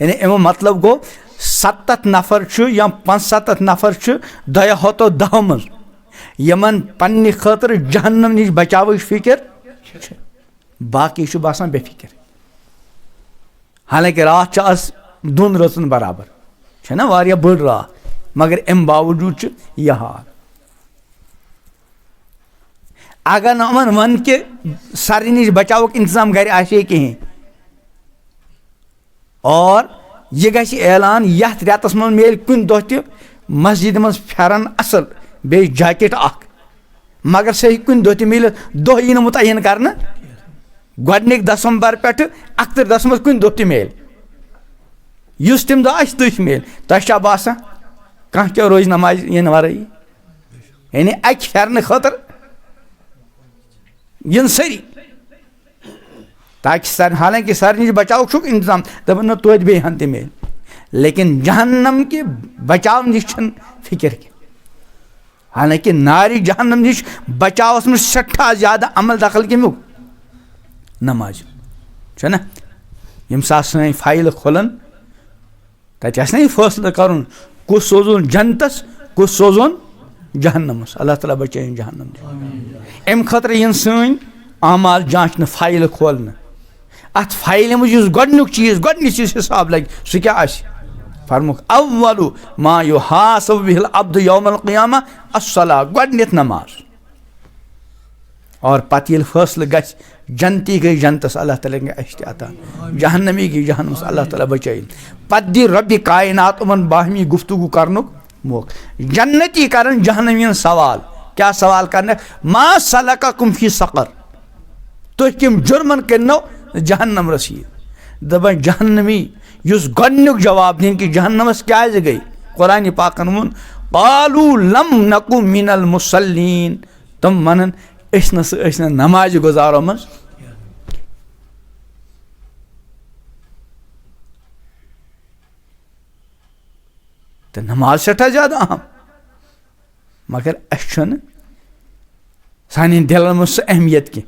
यानी अमो मतलब गो 70 नफर या 5-7 नफर 210 मज यमन पन्ने खतर जहन्नम नश बचाव फिक्र बाकी बसान बेफिक्र। हालांकि रात आज 2 रचन बराबर है ना वारिया बड़ रात, मगर अम बावजूद यह हाल। अगर नमन वन के सर्दी नश बचाव इंतजाम घर आशे कहें और यह गि ऐलान यथ रेतस मन मिल कुन दो मस्जिद मज फेरन असल बे जैकेट मगर सही कुन दो मिल दो यी मुतयन कर गोडनिक 10 पे 31 मज कुन दो मिल युस तम दह तुथ मिल तह बसान कह क्या रोज नमाज इन वरई यानी अक फेरन खतर इन सारी ताकि हालांकि सर नश बचाव इंतजाम दपन न तोत बे हन मिल, लेकिन जहन्नम के बचाव नश फिक्र की। हालांकि नारी जहन्नम नश बचावस में सठा ज्यादा अमल दखल कमुक नमाज ना। यम सी फाइल खोलन तथा यह फैसला कर कुस सोजन जन्नतस कुस सोजन जहन्नमस। अल्लाह ताला बचाइन जहन्नम। अम खतर इन सन आमाल जांचन फाइल खोलन। अत फाइल मज गोडनुक चीज गोडनिस हिसाब लगे सह क्या फरमुक अव्वलु मा युहासबु बिहिल अब्दु यौमल क़ियामा अस्सला, गोडनित नमाज। और पत ये फैसल ग जन्नती गई जन्नतस अल्लाह ताला अश्त अता, जहन्नमी गई जहन्नमस अल्लाह ताला बचाइन। पत दी रब्बि कायनात उमन बाहमी गुफ्तगू करनुक मौका। जन्नती करन जहन्नमी सवाल, क्या सवाल करने मा सलककुम फी सक़र, तो किम जुर्मन कनो जहन्नम रसीद। दपन जहन्नमी युस गोडनुक जवाब दिन कि जहन्नमस क्या गई, कुरान पाकन वोन क़ालू लम नकु मिनल मुसल्लीन, तुम वनन अस नमाज गुजारो मज। तो नमाज सठा ज्यादा अहम, मगर अन सान दिल में सह अहमियत की।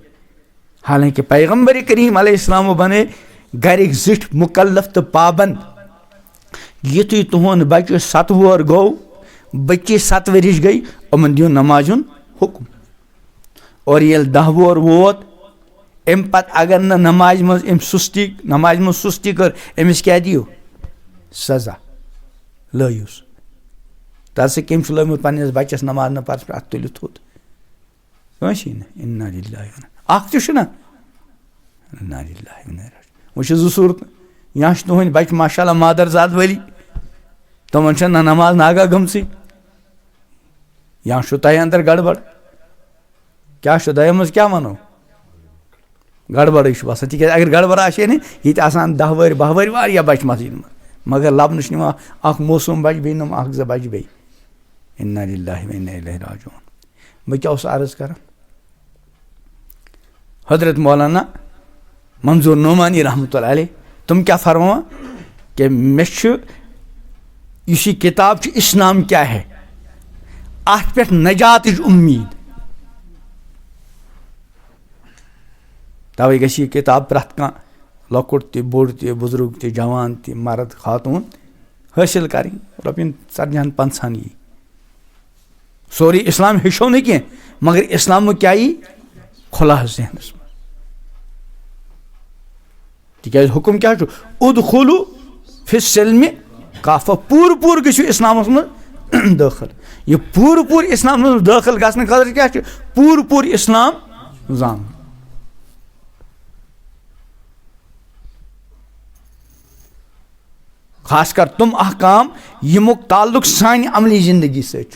हालांकि पैगम्बर करीम अलैहिस्सलाम बने घर जिठ मुकल्लफ तो पाबंद। युथु तुहद बच्चे 7 वुहर गो, बच्चे 7 वरिश गई, अमन दियो नमाज हुक्म। और ये 10 वुहर वोत अम पत अगर न नमाज मज सुस्ती कर अमिस क्या दियो सजा लयुस। तस कम लोमुत पन्नस बच्चस नमाज न पर अत तुलित थोत कसी न इन्ना लिल्लाहि ना इन्ना लिल्लाहि वो जो सूरत या तुहद बच माशाअल्लाह मादरजाद वली तमन ना नमाज नागा गमस या तह अंदर गड़बड़ क्या दया मज क्या वनो गड़बड़ बसान तिक अगर गड़बड़ आशे न ये 10 वरी 12 वरी वारिया बच मस्जिद में, मगर लबन अख मौसूम बच बे नम 1-2 बच बे। इन्ना लिल्लाहि व इन्ना इलैहि राजिऊन। मैं क्या अर्ज कर हजरत मौलाना मंजूर नोमानी रहमतुल्लाह अलैह तुम क्या फरमा कि मे इसी किताब इस्लाम क्या है अत पे नजात उम्मीद। तवे गई किताब प्रत कह लकुट त बोड़ त बुजुर्ग त जवान त मर्द खातून हासिल कर रपियन 40-50 यी सोरी इस्लाम हेचो न कह, मगर इस्लाम क्या यी खुला जहनस में। तिक हुक्म क्या उदखुलू फिस्सिल्मि काफा, पूर गो इस्लाम में दाखिल। यह पूर इस्लाम में दाखिल गसन खतर क्या पूर इस्लाम जान। खासकर तुम अहकाम यमुक ताल्लुक सानी अमली जिंदगी से।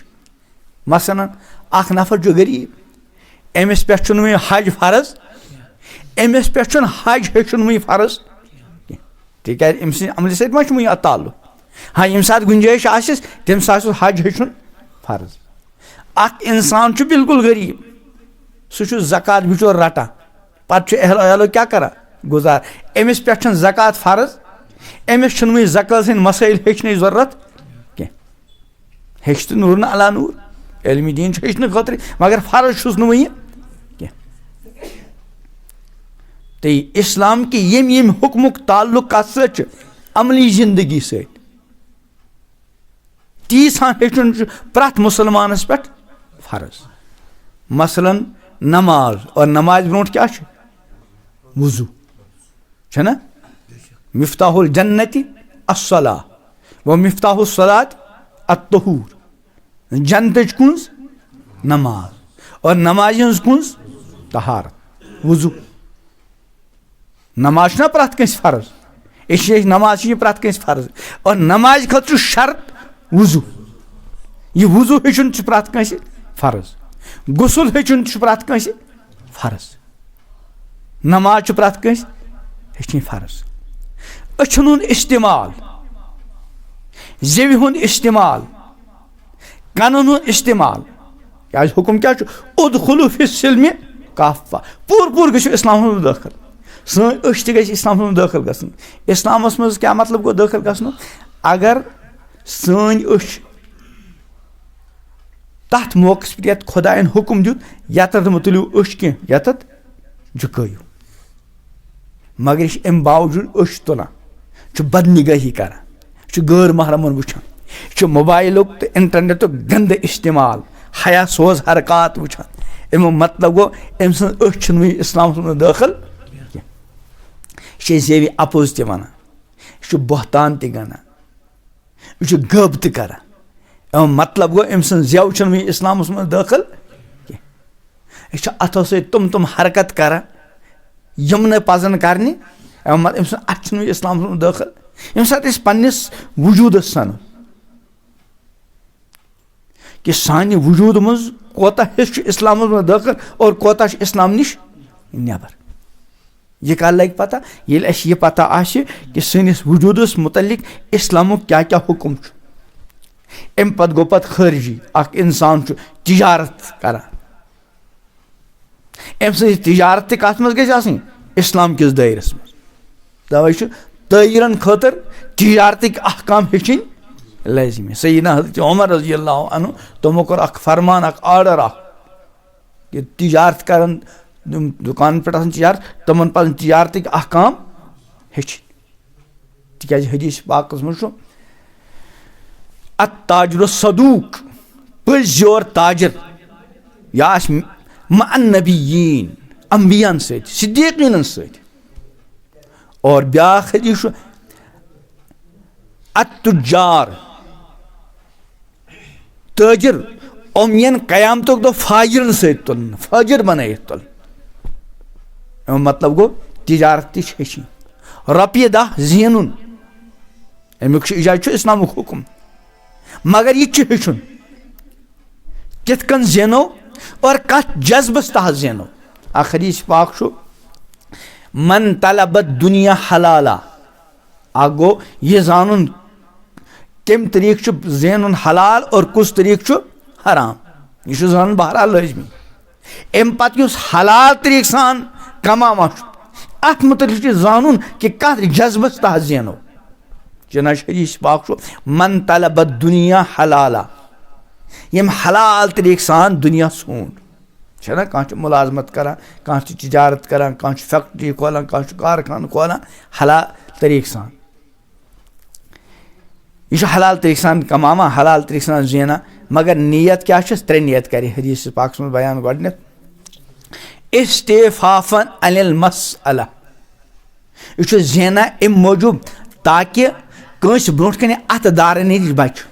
मसलन अख नफर जो गरीब अमिस पे हज फर्ज, अमिस पे हज हेचुन फर्ज तिक अमल सत मा ताल्लुक। हाँ यम सात गुंजाइश आसिस तम सा हज हेचुन फर्ज। अख इंसान बिल्कुल गरीब सह ज़कात बिचोर रटा पत एहलो क्या करा गुजार, अमिस पे ज़कात फर्ज, अमिस ज़कात सद मसाइल हेचन जरूरत कह हेच तो नूर अला नूर इल्म दीन हेचन खतर, मगर फर्ज छुस वह कह। तो इस्लाम की यम हुक्मुक ताल्लुक कत अमली जिंदगी से तीस हेचुन प्रत मुसलमानस पे फर्ज। मसलन नमाज, और नमाज ब्रोट क्या वुजू ना। मिफ्ताहुल जन्नति अस्सला व मिफ्ताहुल सलात अत्तहूर। जन्नत कुंज नमाज और नमाज कुंज तहारत वुजू। नमाज ना प्रत कस फर्ज, इस नमाज प्रत कस फर्ज, और नमाज खतर शर्त वुजू। यह वुजू हेचुन प्रत कस फर्ज, गुसल हेचुन प्रत कस फर्ज, नमाज प्रत कस हेचन फर्ज। अछन हुंद इस्तेमाल, जेवि हुंद इस्तेमाल, कनन हुंद इस्तेमाल, क्या हुक्म क्या उदखुलू फिस्सिल्मि काफा, पूर गो इस्लाम दाखिल। سٲنۍ أچھ تہِ گژھِ اِسلامَس منٛز دٲخِل گژھٕنۍ. اِسلامَس منٛز کیٛاہ مطلب گوٚو دٲخِل گژھنُک؟ اگر سٲنۍ أچھ تَتھ موقعس پٮ۪ٹھ یَتھ خۄدایَن حُکُم دیُت یَتَتھ مہٕ تُلِو أچھ کینٛہہ یَتَتھ جُکٲیِو، مگر یہِ چھِ اَمہِ باوجوٗد أچھ تُلان، یہِ چھُ بدنِگٲہی کَران، یہِ چھُ غٲر محرمَن وٕچھان، یہِ چھُ موبایلُک تہٕ اِنٹرنیٹُک گنٛدٕ اِستعمال حیا سوز حرکات وٕچھان. اَمیُک مطلب گوٚو أمۍ سٕنٛز أچھ چھِنہٕ وٕنہِ اِسلامَس منٛز دٲخِل کینٛہہ. یہِ چھِ أسۍ زیوِ اَپُز تہِ وَنان، یہِ چھُ بہتان تہِ گَنٛڈان، یہِ چھُ غٲب تہِ کَران. اَمیُک مطلب گوٚو أمۍ سٕنٛز زٮ۪و چھِنہٕ وٕنہِ اِسلامَس منٛز دٲخِل کینٛہہ. أسۍ چھِ اَتھو سۭتۍ تِم حرکت کَران یِم نہٕ پَزَن کَرنہِ. أمۍ سُنٛد اَتھٕ چھِنہٕ وٕنہِ اِسلامَس منٛز دٲخِل. ییٚمہِ ساتہٕ أسۍ پنٛنِس وجوٗدَس سَنو کہِ سانہِ وجوٗد منٛز کوتاہ حِصہٕ چھُ اِسلامَس منٛز دٲخِل اور کوتاہ چھُ اِسلام نِش نٮ۪بر. یہِ کَر لَگہِ پَتہ؟ ییٚلہِ اَسہِ یہِ پَتہ آسہِ کہِ سٲنِس وجوٗدَس مُتعلِق اِسلامُک کیٛاہ کیٛاہ حُکُم چھُ. اَمہِ پَتہٕ گوٚو پَتہٕ خٲرجی اَکھ اِنسان چھُ تِجارت کَران. أمۍ سٕنٛز تِجارت تہِ کَتھ منٛز گژھِ آسٕنۍ؟ اِسلام کِس دٲیرَس منٛز. تَوَے چھُ تٲجرَن خٲطرٕ تِجارتٕکۍ احکام ہیٚچھِنۍ لٲزمی. سیدنا حضرت عمر رضی اللہ عنہ تِمو کوٚر اَکھ فرمان، اَکھ آرڈر اَکھ کہِ تِجارت کَران یِم دُکانَن پٮ۪ٹھ آسان تِجارت تِمَن پَزَن تِجارتٕکۍ احکام ہیٚچھِنۍ. تِکیٛازِ حدیٖث پاکَس منٛز چھُ التاجر الصدوق، پٔزۍ یور تاجر یہِ آسہِ مع النبیین، انبیاہَن سۭتۍ، صدیٖقیٖنَن سۭتۍ. اور بیٛاکھ حدیٖث چھُ التُجار، تٲجر یِم یِن قیامتُک دۄہ فاجرَن سۭتۍ تُلنہٕ، فاجر بَنٲیِتھ تُلنہٕ. اَمیُک مطلب گوٚو تِجارت تہِ چھِ ہیٚچھِنۍ. رۄپیہِ دَہ زینُن اَمیُک چھُ اِجازت، چھُ اِسلامُک حُکُم، مگر یہِ تہِ چھُ ہیٚچھُن کِتھ کٔنۍ زینو اور کَتھ جذبَس تحت زینو. اَکھ حدیٖث پاک چھُ من طلب الدُنیا حلالا. اَکھ گوٚو یہِ زانُن کَمہِ طریٖقہٕ چھُ زینُن حلال اور کُس طریٖقہٕ چھُ حرام، یہِ چھُ زانُن بہرحال لٲزمی. اَمہِ پَتہٕ یُس حلال طریٖقہٕ سان کماوان چھُ اَتھ مُتعلِق چھُ زانُن کہِ کَتھ جذبَس تحت زینو. چنانچہ حدیٖث پاک چھُ من طلب الدُنیا حلالا، ییٚمہِ حلال طریٖقہٕ سان دُنیا ژھونٛڈ. چھَنا کانٛہہ چھُ مُلازمت کَران، کانٛہہ چھُ تِجارت کَران، کانٛہہ چھُ فیکٹری کھولان، کانٛہہ چھُ کارخانہٕ کھولان حلال طریٖقہٕ سان. یہِ چھُ حلال طریٖقہٕ سان کماوان، حلال طریٖقہٕ سان زینان، مگر نیت کیٛاہ چھَس؟ ترٛےٚ نیت کَرِ حدیٖث پاکَس منٛز بیان گۄڈٕنٮ۪تھ. استعفافن عن المسألہ، یہِ چھُ زینان اَمہِ موٗجوٗب تاکہِ کٲنٛسہِ برونٛٹھ کَنہِ اَتھٕ دارنہٕ نِش بَچہِ،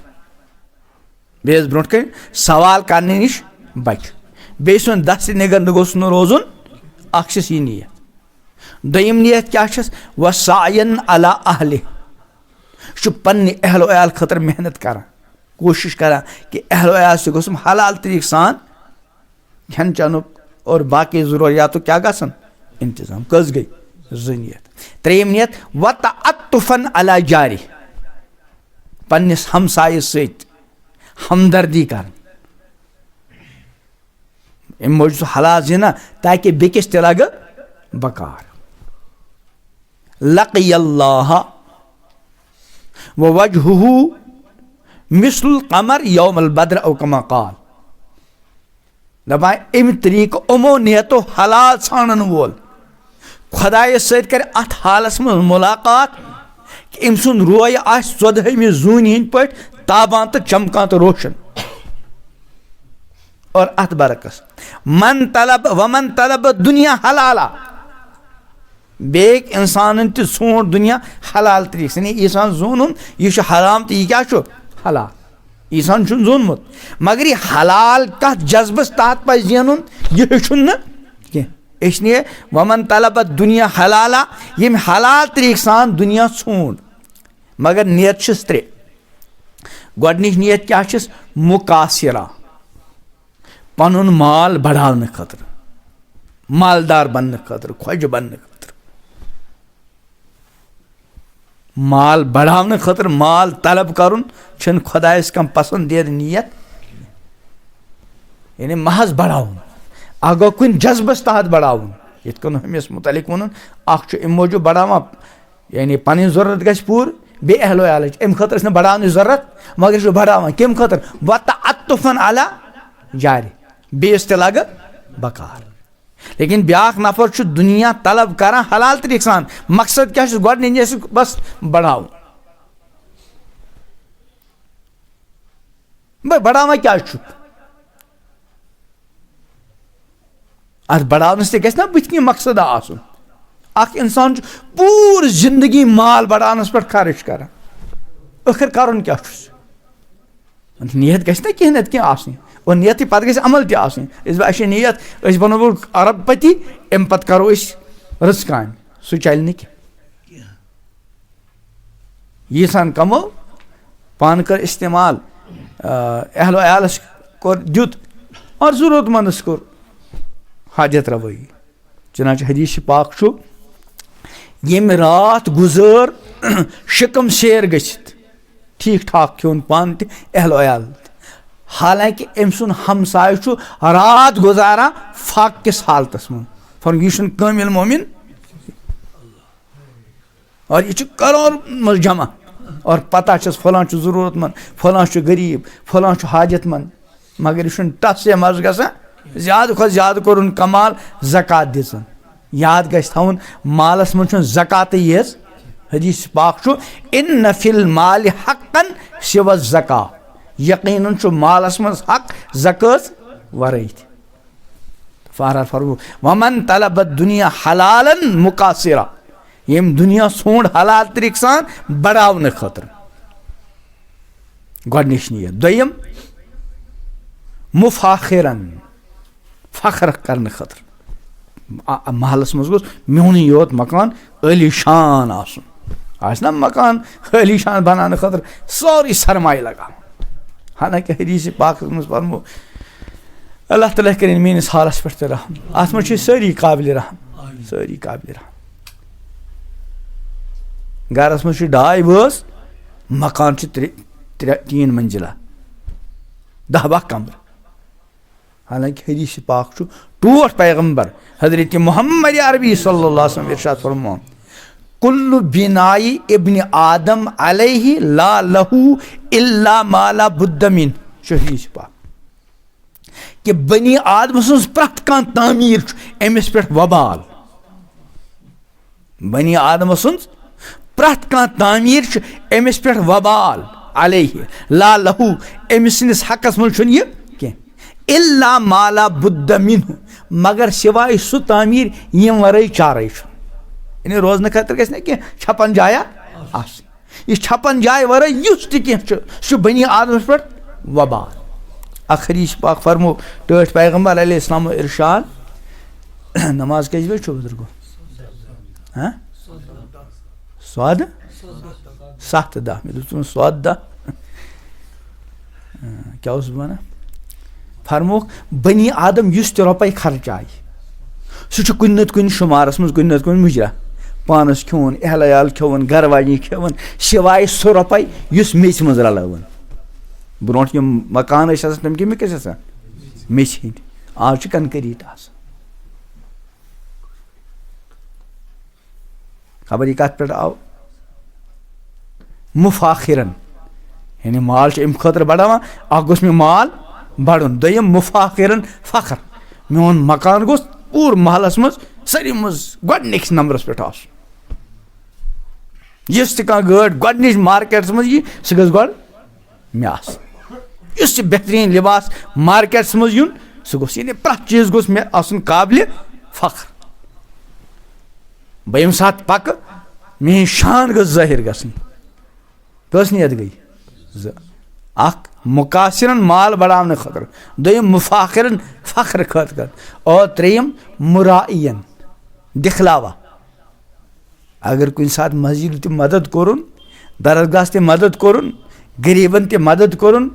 بیٚیِس برونٛٹھ کَنہِ سوال کَرنہٕ نِش بَچہِ، بیٚیہِ سُنٛد دستہِ نِگر نہٕ گوٚژھ نہٕ روزُن. اَکھ چھَس یہِ نیت. دوٚیِم نیت کیٛاہ چھَس؟ وسعین علی اہلہِ، یہِ چھُ پنٛنہِ اہلو عیال خٲطرٕ محنت کَران، کوٗشِش کَران کہِ اہلو عیال تہِ گوٚژھ حلال طریٖقہٕ سان کھٮ۪ن چٮ۪نُک اور باقٕے ضروٗریاتُک کیٛاہ گژھن اِنتظام. کٔژ گٔے؟ زٕ نیت. ترٛیٚیِم نیت وتعطفن علی جارِ، پنٛنِس ہمسایَس سۭتۍ ہمدردی کَرٕنۍ. اَمہِ موٗجوٗب چھُ حلال زینان تاکہِ بیٚکِس تہِ لگہِ بکار. لقی اللہ ووجہہ مثل القمر یوم البدر او کما قال. دپان اَمہِ طریٖقہٕ یِمو نیتو حلال ژھانڈن وول خۄدایَس سۭتۍ کَرِ اَتھ حالَس منٛز مُلاقات کہِ أمۍ سُنٛد رویہِ آسہِ 14ہمہِ زوٗنہِ ہِنٛدۍ پٲٹھۍ تابان تہٕ چمکان تہٕ روشن. اور اَتھ برعکس من طلب دُنیا حلالا، بیٚیہِ اِنسانن تہِ ژھونٛڈ دُنیا حلال طریٖقہٕ سان. اِنسان زونُن یہِ چھُ حرام تہٕ یہِ کیٛاہ چھُ؟ حلال. اِنسان چھُنہٕ زونمُت، مگر یہِ حلال کَتھ جذبَس تحت پَزِ زینُن یہِ ہیٚچھُن نہٕ کینٛہہ. اس لیے ومن طلب دُنیا حلالا، ییٚمہِ حلال طریٖقہٕ سان دُنیا ژھونٛڈ. مگر نیت چھِس ترٛےٚ. گۄڈٕنِچ نیت کیٛاہ چھِس؟ مُقاصرہ، پَنُن مال بڑاونہٕ خٲطرٕ، مالدار بننہٕ خٲطرٕ، خۄجہِ بننہٕ خٲطرٕ. مال بڑاونہٕ خٲطرٕ مال طلب کَرُن چھُنہٕ خۄدایَس کانٛہہ پسنٛدیٖدٕ نیت، یعنی محض بڑاوُن. اکھ گوٚو کُنہِ جذبَس تحت بڑاوُن، यित कन अमिस मुतलिक वोन अख अम मूजूब बढ़ावान यानी पन जरूरत गि पूर बे अहलो अयाल अम खतर बढ़ाने जरूरत मगर बढ़ावान कम खतर वतअत्तुफन अला जारी बेस ते लग बकार। लेकिन ब्याक नफर दुनिया तलब करान हलाल तरीक सान मकसद क्या गोडनी बस बढ़ाव बढ़ावा क्या अत बढ़ावनस ते गना बुथ कन मकसद आसन अख इंसान पूर जिंदगी माल बढ़ानस पे खर्च कर आखिर कर क्या नीयत गना कह नत कह और नीयत पे गई अमल तह नीयत बनो अरबपति अम पे करो रच काम सह चल न यीसान कमो पान कर इस्तेमाल अहलो अयालस कोर दुत और जरूरतमंदस कोर हाजत रवाई। चुनाच हदीस पाक यम रात गुजर शिकम शेर गछित ठीक ठाक खोन पान त अहलो अयाल हालांकि अम सुन हमसाय रात गुजारा फाक किस हालतस मन फर यह कामिल मोमिन और यह करोड़ मज जमा और पता फलां जरूरतमंद फलां गरीब फलां हाजतमंद मगर यह टस से मज ग ज्यादा खुद ज्यादा कोर कमाल ज़कात दिसन याद गछ थवन मालस मन ज़कात येस हदीस पाक इन फिल माल हक्कन सिवा ज़का यकीनन मालस मन हक ज़कात वरई फहरा फरमो वमन तलब दुनिया हलालन मुकासिरा यम दुनिया सोंड हलाल तरीक सान बढ़ावन खतर गोडनिश नीयत दोयम मुफाखिरन फख्र करने खतर महलस मज गोस मोन योत मकान अलीशान आसन मकान अलीशान बनाने खतर सारी सरमाय लगा। हालांकि हदीस पाक मज फरमो अल्लाह ताला करें मेनिस हालस पे रहम अत मज सारी काबिल रहम सारी काबिल रहम। गरस मज 2 बस मकान 3 मंजिला 10 कमर। हालांकि हदीस पाक टोट पैगंबर हजरत मोहम्मद अरबी सल्लल्लाहु अलैहि वसल्लम इरशाद फरमा कुल्लु बिनाई इब्न आदम अलैहि ला लहू इल्ला माला बुद्द मिन हदीस पाक कि बनी आदम सं प्रत कान तामीर अमिस पे वबाल बनी आदम सं प्रत कान तामीर अमिस पे वबाल अलैहि ला लहू अमिस सिंस हकस मन छ इल्ला माला बुद्द मिन्हु मगर सिवाय सु तामीर यम वरई चारे यानी रोजन खतर गस न छपन जाया आस यह छपन जाय वरई युस त बनी आदम पे वबाल। हदीस पाक फरमो टठ पैगंबर अलैहिस्सलाम इरशाद नमाज कज बजे बुजुर्गो हाँ स्वाद 7-10 मे दोस्तों स्वाद 10 क्या उस बना फरमो बनी आदम युस त रुपये खर्च आय सह कुन नत कुन शुमारस मज कुन नत कुन मुजरा पानस खोन अहल अयाल खोन घर वाली खोन सिवाय सह रुपये युस मेच मज रलावन ब्रोट यम मकान तम कम कस मेच हंद आज कंक्रीट खबर यह कत पे आव मुफाखिरन यानी माल अम खतर बढ़ावान अख गोस मे माल बढ़न दोयम मुफाखिरन फख्र मोन मकान गोस पूर महलस मज सारी मज गोडनिक्स नंबरस पे यस कह गाड़ गोडनिच मार्केट्स मज यी सह गस गोड मे आस इस बेहतरीन लिबास मार्केट्स मज यून सह गोस यानी प्रत चीज गोस मे आसन काबिल फख्र बह यम सात पक मेन शान गस जाहिर गसन कस नियत गई अख मुकासिरन माल बढ़ाने खतर दोयम मुफाखिरन फख्र खतर और त्रेयम मुराइयन दिखलावा अगर कुछ साथ मस्जिद ते मदद कोरुन दरगाह ते मदद कोरुन गरीबन ते मदद कोरुन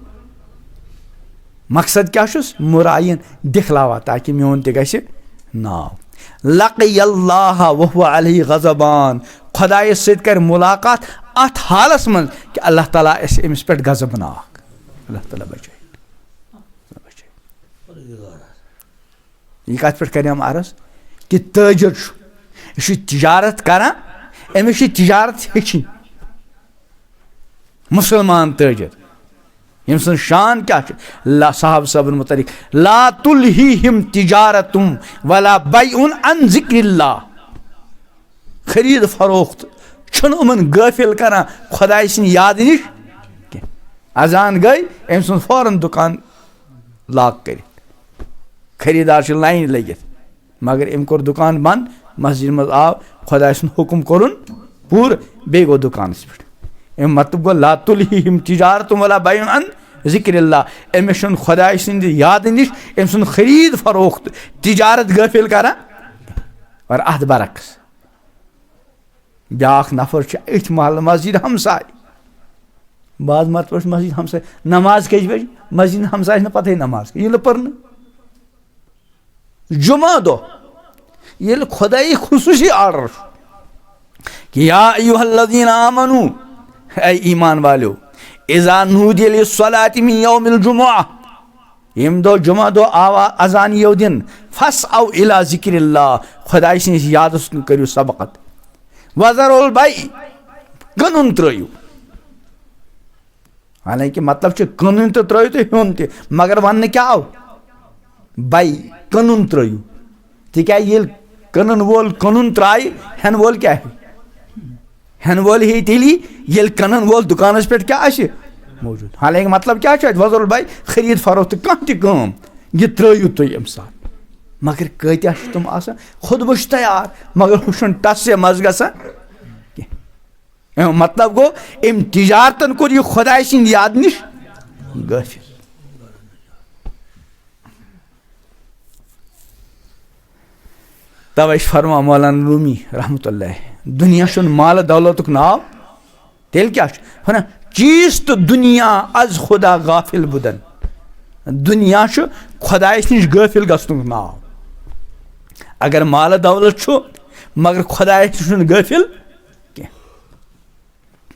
मकसद क्या मुराइयन दिखलावा ताकि मोन ते गसे नाव लक़ियल्लाह व हुवा अलैहि गज़बान खुदाय सत कर मुलाकात अत हालस मन कि अल्लाह ताला अमिस पे गज़बनाक अल्लाह ताला बचाए यह कत पे कर अर्ज कि ताजर यह तिजारत करान अमिस तिजारत हेचन मुसलमान ताजर यम सन शान क्या साहब सबन मुतलिक ला तुलहिहिम तिजारतुम वला बैउन अन जिक्रिल्लाह खरीद फरोख्त छुन गाफिल करान खुदाई सिन याद निश अजान गई अम सुन फौरन दुकान लॉक कर खरीदार लाइन लगित मगर अम कोर दुकान बंद मस्जिद मज आव खुदाई सुन हुक्म कोरुन पूर बे गो दुकानस पे मतलब गो ला तुलहिहिम तिजारतुम वला बैउन अन जिक्रिल्लाह अमिस छुन खुदाई सिंद याद निश अम सुन खरीद फरोख्त तिजारत गाफिल करान और अथ बरक्स ब्याख नफर अथ महल मस्जिद हमसाय बाज मत पे मस्जिद हमसाय नमाज कज बज मस्जिद हमसाय न पता नमाज ये पर्न जुमा दो ये खुदाई खुसूसी आर्डर कि या अय्युहल्लज़ीना आमनू ऐ ईमान वालो इज़ा नूदिया लिस्सलाति मिन यौमिल जुमुअह यम दो जुमा दो आवा अजान यो दिन फसअउ इला जिक्रिल्लाह खुदाई सिंस याद करियो सबकत वज़रुल बै कनुन त्रयू हालांकि मतलब कनुन तो त्रयू तो हेन त मगर वन क्या आव बै कनुन त्रयू तिक कनुन वोल कनुन त्राय हेन वोल क्या है हेन वोल ही तेली ये कनन वोल दुकानस पे क्या मौजूद हालांकि मतलब क्या वज़रुल बै खरीद फरोख्त कम यह त्रयू तुम अम साथ मगर कत्या तुम आसान खुद बह तैयार मगर हूँ टस से मज ग मतलब गो अम तिजारतन कोर यह खुदाई सिंद याद निश गाफिल तवे फरमा मौलाना रूमी रहमतुल्लाह दुनिया छुन माल दौलतुक नाव तेल क्या ना चीज तो दुनिया अज खुदा गाफिल बुदन दुनिया खुदाई नश गाफिल गसनुक नाव अगर माल दौलत मगर खुदाई छुन गाफिल क्या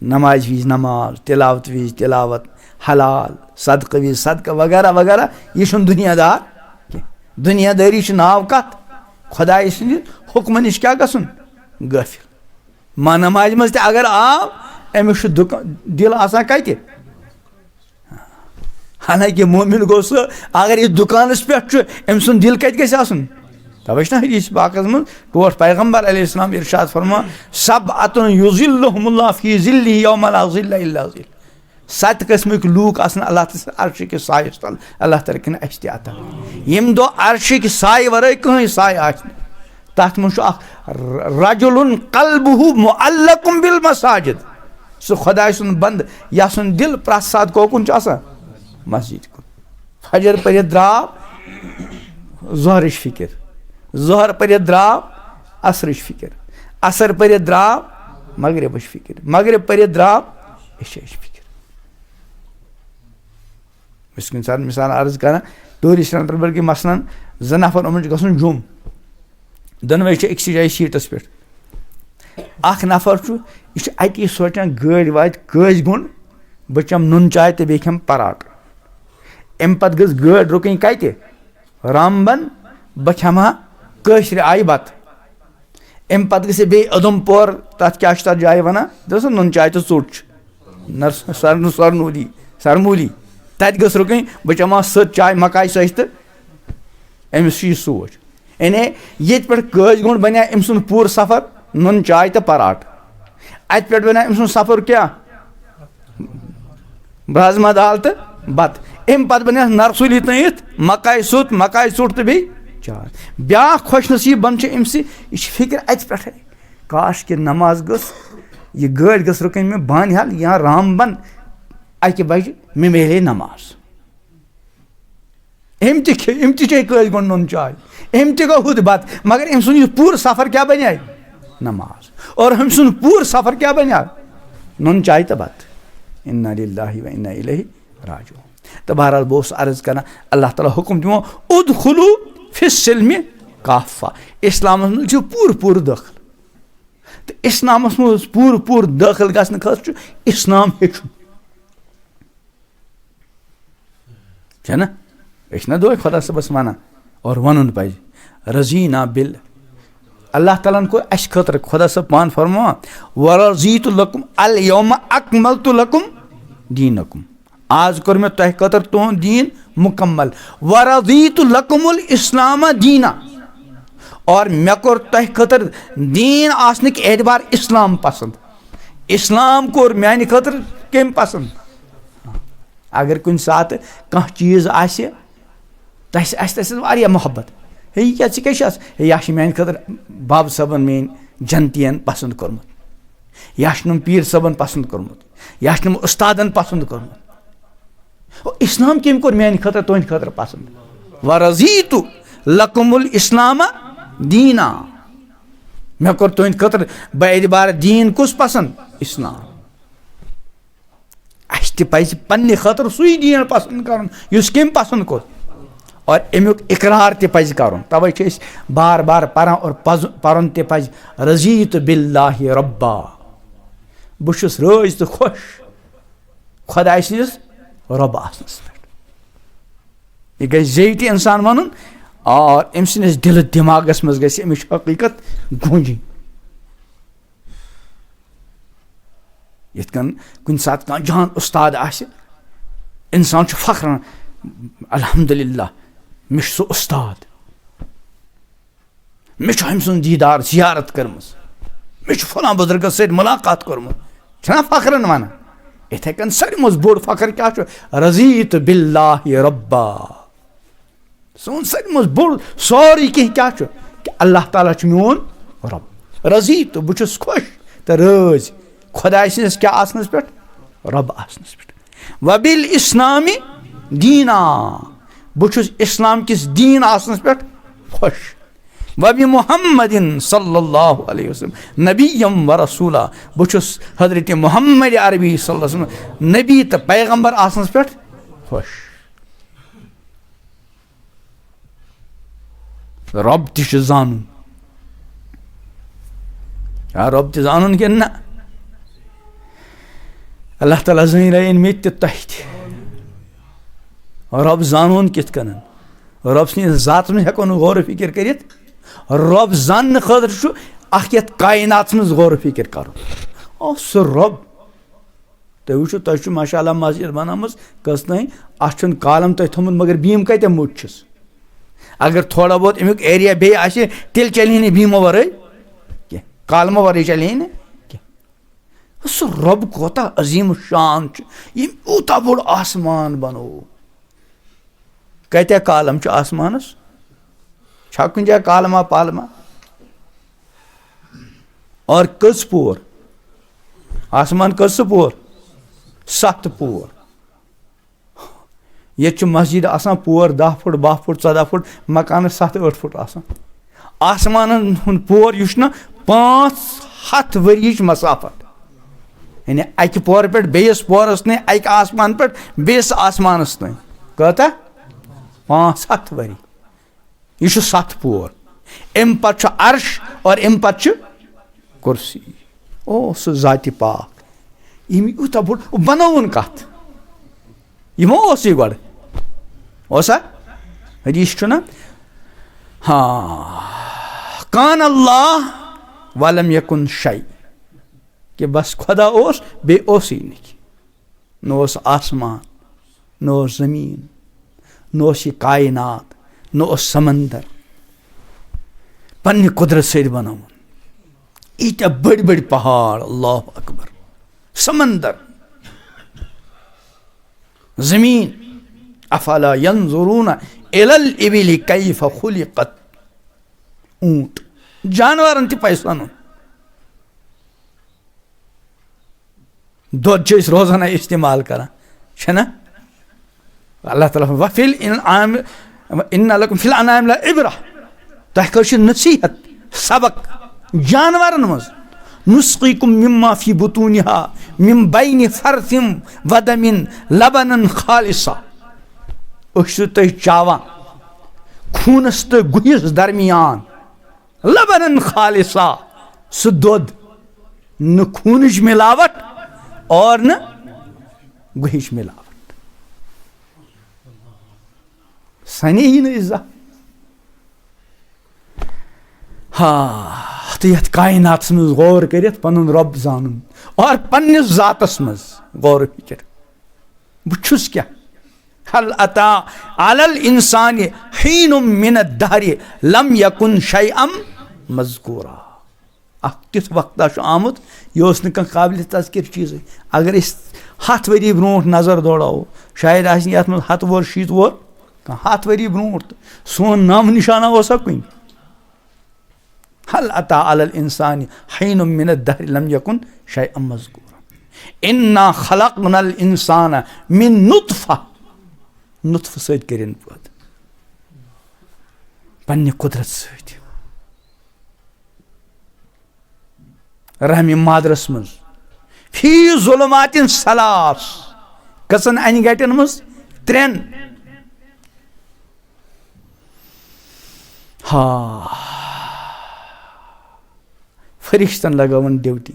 नमाज वीज नमाज तिलावत वीज तिलावत हलाल सदक वीज सदक वगैरह वगैरह यह दुनियादार क्या दुनियादारी नाव कत खुदाई सद हुक्म नश क्या गसन गाफिल मा नमाज मज अगर आव अमिस दिल आसान कत हालांकि मोमिन गो अगर यह दुकानस पे अम सुन दिल कत गसन तवे ना हदीस पाकस मज टोट पैगम्बर अलैहिस्सलाम इरशाद फरमा सब अतन युजिल्लुहुमुल्लाह फी जिल्लिही यौमा ला जिल्ला इल्ला जिल 7 किस्मक लूक आसन अल्लाह अर्श के साय तल अल्लाह तआला कन अस अता यम दो अर्श के साय वरै कहीं साय आछ तथ मज रजुलुन कल्बुहु मुअल्लकुम बिल मसाजिद सो खुदाई सुन बंद या सुन दिल प्रसाद कोकुन मस्जिद कुन फजर पर द्राव जोहरिश फिक्र जोहर पर द्राव असरिश फिक्र असर पर द्राव मगरिबश फिक्र मगरिब पर द्राव इशाइश फिक्र मिसाल अर्ज कर टूरिस्ट बल्कि मसलन 2 नफर उमन गसन जुम दोनवे एक जाए सीटस पे अख नफर यह अति सोचान गाड़ी वात कज गुंड बह चम नुन चाय तो बे खेम पराट अम पे गई गाड़ी रुकन कत रामबन बह खेमा कशर आई बत अम पे गई बे उधमपुर तथ क्या तथ जाए वन दोस्तों नुन चाय तो चोट सरमूली तत गस रुकन बह चमा सत चाय मकाई सच तो अमिस सोच यानी ये पे कज गुंड बने अम सुन पूर सफर नुन चाय तो पराट अत पे बने अम सुन सफर क्या राजमा दाल तो बत अम पे बने नरसुली तनित मकाई सुट तो बे चाय ब्या खुश नसीब बन अमस यह फिक्र अत पे काश कि नमाज गस यह गाड़ी गस रुकन मे बानहल यहाँ रामबन 1 बजे मे मिले नमाज अम चे कज गुंड नुन चाय अम गो हुद बत मगर अम सुन पूर सफर क्या बने नमाज और हम सुन पूर सफर क्या बने नुन चाय तो बत इन्ना लिल्लाहि व इन्ना इलैहि राजिऊन तो बहरहाल बहुत अर्ज करना अल्लाह ताला हुक्म दिमो उदखुलू फिस्सिल्मि काफा इस्लाम पूर दाखिल तो इस्लाम पूर दाखिल गसन खत इस्लाम हेचुन ना दो खुदा सबस वन और वन पज रजीना बिल अल्लाह ताला को अस खतर खुदा सब पान फरमान वरज़ीतु लकुम अल यौम अकमलतु लकुम दीनकुम, आज कर मैं तह खतर तुहद दीन मुकम्मल। वरज़ीतु लकुमुल इस्लाम दीना, और मे कोर तह खतर दीन आसनिक एतबार इस्लाम पसंद। इस्लाम कोर म्यान खतर कम पसंद। अगर कुछ सात कह चीज आसे तस वारिया मोहब्बत, हे क्या क्या म्यान खतर बाब सबन मेन जनतियन पसंद कर्मुत, या पीर सबन पसंद कर्मुत, या उस्तादन पसंद कर्मुत। इस्लाम कम कोर म्यान खतर तुहद खतर पसंद। वरज़ीतु लकुमुल इस्लाम दीना, मे कोर तुहद खतर बेबार दीन कुस पसंद, इस्लाम। अस तज पन्ने खतर सुई दीन पसंद कर कम पसंद कोर, और अमुक इकरार तज कर। तवे बार बार परान और पर्न तज रज़ीतु बिल्लाहि रब्बा, बहुस रज तो खुश खुदाय सस रब आसनस पे। यह गट इंसान वन, और अम सस दिल दिमागस मज गि हकीकत गूंजी। यन कुन सात कह जहान उस्ताद आसे इंसान फख्रान, अल्हम्दुलिल्लाह मे सह उस्ताद, मे अम सुन दीदार जियारत कर्म, मे फलां बुजुर्गस सत मुलाकात कर्मुत, छना फख्रन वन। इथे कन सारे मज बोड़ फख्र क्या रज़ीतु बिल्लाहि रब्बा, सोन सारे मज बोड़ सारी कह क्या कि अल्लाह ताला मोन रब। रज़ीतु बहुस खुश तो रज खुदाय सस क्या आसनस पे, रब आसनस पे। वबिल इस्लामी दीना, बहुस इस्लाम किस दीन आसनस पे खुश। वबि मुहम्मदिन सल्लल्लाहु अलैहि वसल्लम नबीयम व रसूला, बहुस हजरत मुहम्मद अरबी सल्लल्लाहु अलैहि वसल्लम नबी तो पैगंबर आसनस पे खुश। रब तह जानून, रब तह जानून कि ना, अल्लाह ताला जान मे तह रब जानून कित कन। रब सस जात मे हेको गौर फिक्र कर, रब जान खतर यथ कायनात मज गौर फिक्र कर। सह रब तुम वो तुम माशाअल्लाह मस्जिद बनाम कस तान अन कालम तुम थोमुत, मगर बीम कत्या मुट छस। अगर थोड़ा बहुत अमुक एरिया बे आसे तेल चलि ना बीमो वर कह, कालमो वर चलि ना कह। सह रब कोता अजीम शान यूता बोड़ आसमान बनो, कत्या कालम आसमानस, छा कुन जाय कालमा पालमा, और कस पोर आसमान कस पोर, 7 पोर। ये मस्जिद आसान पोर 10 फुट 12 फुट 14 फुट, मकान 7-8 फुट आसान। आसमान पोर युश ना 500 वरियच मसाफत, यानी अक पोर पे बेस पोरस ने अक आसमान पे बेस आसमानस तन कता 5-7 वरी। यह 7 पोर, अम पे अर्श और अम पे कुर्सी। ओ सह जाति पाक, यम यूता बोड़ बनोन कत यमो यह गो हदीस ना, हाँ कान अल्लाह वलम यकुन शै, कि बस खुदा ओस बे ओस ही नहीं, न ओस आसमान, न ओस जमीन, न ओस यह कायनात, न ओस समंदर, पन्ने कुदरत सत बनोन। ईत्या बड़ बड़ पहाड़, अल्लाह अकबर, समंदर, जमीन। अफला यंजुरून इलल इबिली कैफ खुलिकत, ऊंट जानवर तह पैसन दुध रोजाना इस्तेमाल करान, अल्लाह ताला वफिल इन लकुम फिल अनाम इब्रा, तह कर नसीहत सबक जानवर मज। नुस्कीकुम मिम्मा फी बुतूनिहा मिन बैनि फरसिम वदमिन लबनन खालिसा, तुह चावान खूनस तो गुहिस दरमियान लबनन खालिसा, सह दुध न खूनच मिलावट और न गुहिच मिलावट। सने ही न इज्जा। हाँ तो यथ कायनात मज गौर करित पनुन रब जानन और पन्निस जातस मज गौर फिक्र बुछुस क्या हल अता अलल इंसान हीनुम मिन दहर लम यकुन शैअम मज़कूरा तिथ वक्त आमुत यह काबिल तज़किर चीज़ अगर इस 100 वरी ब्रोट नजर दौड़ाओ शायद आत मज 100 वोर 100 वोर 100 वरी ब्रोट सोन नाम निशाना ओसा कुन हल अता अलल इंसान हीनुम मिन दहर लम यकुन शैअम मज़कूरा इन्ना खलक़नल इंसान मिन नुत्फ़ा नुत्फ़ सत करिन पद पन्ने कुदरत सत रहमी मादरस मज फी ज़ुलुमातिन सलास कसन अन गटन मज 3 हाँ फरिश्तन लगावन ड्यूटी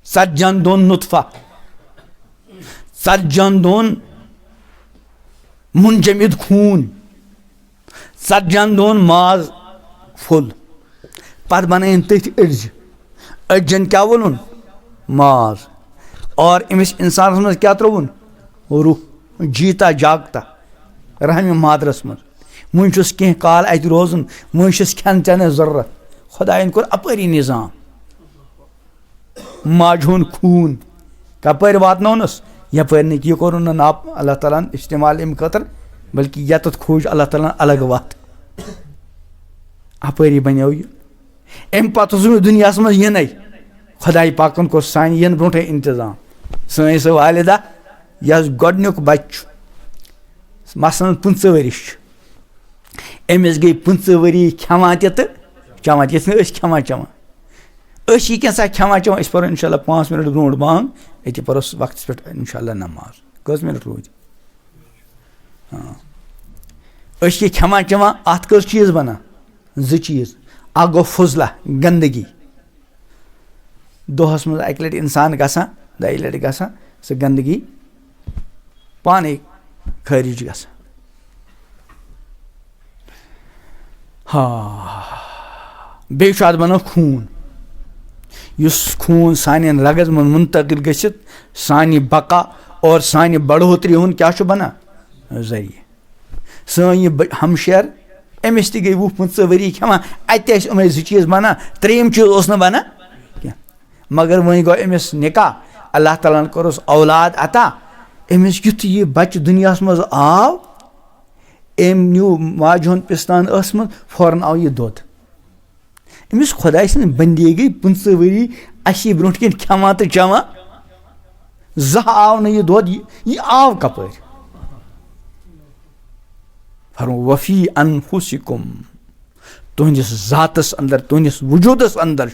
सज्जन दोन नुत्फ़ा सज्जन दोन मुंजमिद खून सज्जन दोन माज फुल पत बन तथ अजन क्या वोन माज और अमिस इंसान मज क्या त्रोन रूह जीता जागता रहमी मादरस मज मुझस कह काल अत रोजन मुझस खेन चेन जरूरत खुदायन कोर अपरी निजाम माजून खून कपर वातनौनस यपर न यह कोर नाप अल्लाह ताला इस्तेमाल अम खतर बल्कि यत खोज अल्लाह ताला अलग वत अपरी बनो यह अम पे दुनिया मज यन खुदाई पाकन को सान यन ब्रोट इंतजाम सन सो वालिदा यह गोडनुक बच्च मसलन 15 वरिश अमिस गई 15 वरी खेवान तो चवान ये खेवान चवान यह कैसा खेवान चवान पो इंशाल्लाह 5 मिनट ब्रोट बांग ये पो वक्त पे इंशाल्लाह नमाज कस मिनट रोज हाँ खेवान चवान अत कस चीज़ बना 2 चीज़ अ गो फुजला गंदगी दोहस मज 1 लट इंसान गसा 2 लट गसा सह गंदगी पाने खारिज गसा हाँ बे बनो खून युस खून सान रगज मन मुंतकिल गसित सानि बका और सानि बढ़ोतरी हुन क्या बना जरिए सन यह हमशेर अमिस ती गई 15 वरी खेवान अत 2 चीज़ बना 3 चीज़ बना क्या मगर वह गो अमिस निकाह अल्लाह ताला कोरस औलाद अता अमिस युथ यह बच दुनिया मज आव एम न्यू माज हुंद पिस्तान मज फौरन आव यह दोद अमिस खुदाई सं बंदी गई 15 वरी अस ब्रोट कन खेवान तो चवान जह आव न यह दोद यह आव कपर वफ़ी अनफुसिकुम तुहंदिस जातस अंदर तुहंदिस वजूदस अंदर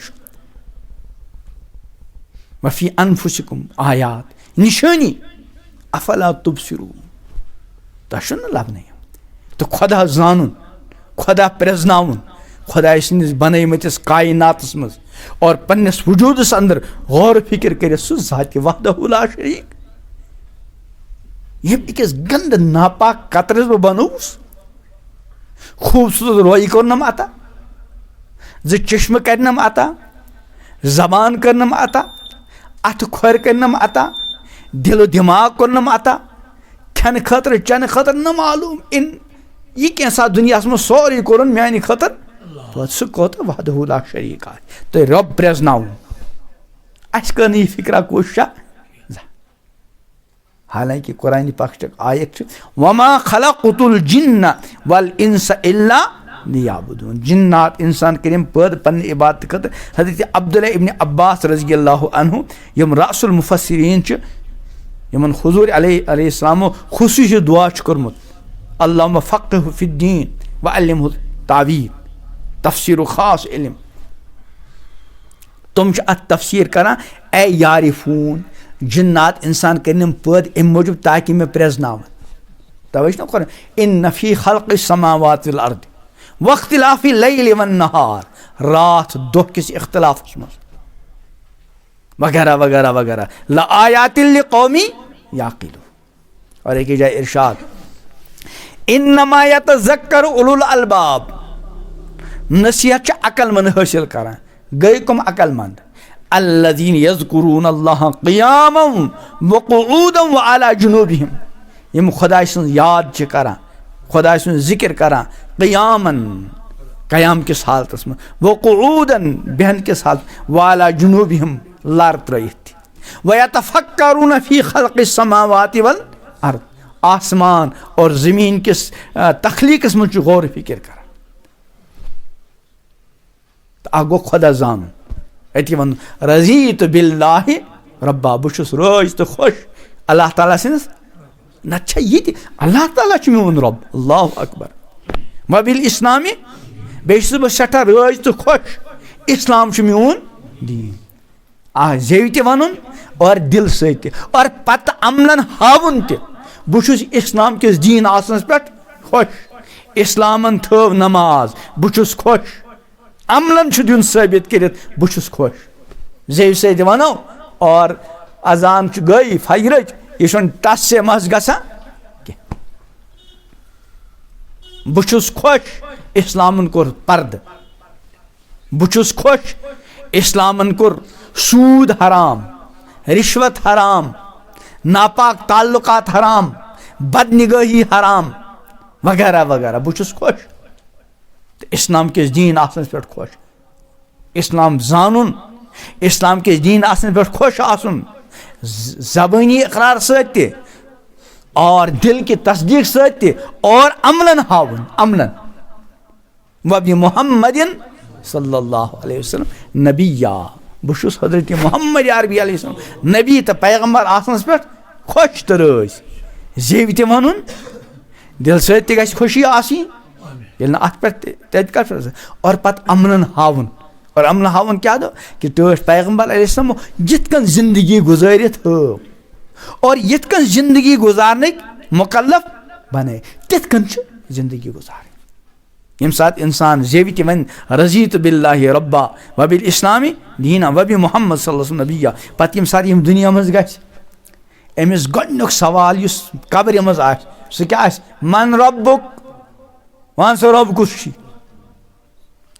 वफ़ी अनफुसिकुम आयात निशानी अफला तुबसिरू तशन लबन तो खुदा जानन खुदा प्रेजनावन खुदा सन्दिस बनैमतिस कायनातस मज और पन्निस वजूदस अंदर गौर फिक्र कर जात वहदहु ला शरीक यह अकिस गंद नापाक कतरस बह बनोस खूबसूरत रोई करनम आता 2 चश्म करनम आता जबान करनम आता अथ खोर करनम आता दिलो दिमाग करनम आता खन खतर चन खतर न मालूम इन यह कैसा दुनिया में सोरी कोरन म्यानि खतर तो सह कोत वहदहु ला शरीक तो रब प्रेजनाव अस कर यह फिक्रा कोशिश हालांकि कुरान पाक आयत वमा खलक़तुल जिन्न वल इंस इल्ला लियाबुदून जिन्नात इंसान करीम पद पन इबादत खतर हज़रत अब्दुल्लाह इब्न अब्बास रज़ियल्लाहु अन्हु यम रासुल मुफस्सिरीन यमन हुजूर अलैहिस्सलाम खुसूसी दुआ कर्मुत अल्लाहुम्मा फ़क़्हिहु फ़िद्दीन व अल्लिमहु तावील तफसीर खास इल्म तुम अत तफसीर करान ए यारिफून जिन्नात इंसान करनम पद अम मूजूब ताकि मैं प्रेजनाव तवे न कर इन फी खल्क़िस समावाति वल अर्द वख्तिलाफि लैल वन नहार रात दो किस इख्तिलाफ वगैरह वगैरह वगैरह लआयातिल लिक़ौमी याक़िलून और एक जगह इरशाद इन्नमा यतज़क्करु उलुल अलबाब नसीहत अकलमंद हासिल करान गई कम अकलमंद अल्लज़ीन यज़कुरून अल्लाह क़ियामन व क़ुऊदन व अला जुनूबिहिम यम खुदाय सं याद च करान खुदाय सं जिक्र करान क़ियामन क़याम किस हालतस में व क़ुऊदन बेहन किस हालत व अला जुनूबिहिम लार त्रयित व यतफ़क्करून फ़ी ख़ल्क़िस समावाति वल अर्द आसमान और ज़मीन किस तख्लीक़स में गौर फिक्र करान गो खुदा जान अति वन रज़ीत बिल्लाहि रब्बा बुशुस रोज तो खुश अल्लाह ताला सिंस न ये अल्लाह ताला मोन रब अल्लाह अकबर वबिल इस्लामी बेस बह सठा रोज तो खुश इस्लाम मोन दीन जेव त वन और दिल सत और पत अमलन हावन त बुशुस इस्लाम किस दीन आसनस पे खुश इस्लामन थव नमाज बुशुस खुश अमलन दिन साबित कर बुशुस खुश जेव सत वनो और अजान गई फजर यह टस से मस गसा बुशुस खुश इस्लामन कोर पर्द बुशुस खुश इस्लामन कोर सूद हराम रिश्वत हराम नापाक ताल्लुकात हराम बदनिगाही हराम वगैरह वगैरह बुशुस खुश इस्लाम के दीन आसनस पे खुश इस्लाम जानन इस्लाम के दीन आसनस पे खुश आसन ज़बानी इकरार सत्य और दिल की तस्दीक सत्य और अमलन हावन अमलन वबी मुहम्मदिन सल्लल्लाहु अलैहि वसल्लम नबिया बुशुस हजरत मोहम्मद अरबी अलैहि सल्लम नबी तो पैगंबर आसनस पे खुश तो रोज जेव त वन दिल सत ग खुशी आसी अत पे और पत अमलन हावन और अमन हावन क्या दो कि टोट पैगंबर अलैहि सल्लम जित कन जिंदगी गुजारित हो और यित कन जिंदगी गुजारने मुकल्लफ बने तित कन जिंदगी गुजार यम सात इंसान जेव त वन रज़ीत बिल्लाहि रब्बा व बिल इस्लामी दीना व बि मुहम्मद सल्लल्लाहु अलैहि वसल्लम नबिया पत यम सात यम दुनिया मज गस एमिस गोडनुक सवाल युस कब्र मज आस सो क्या आस मन रब्बुक वन सो रब कुछ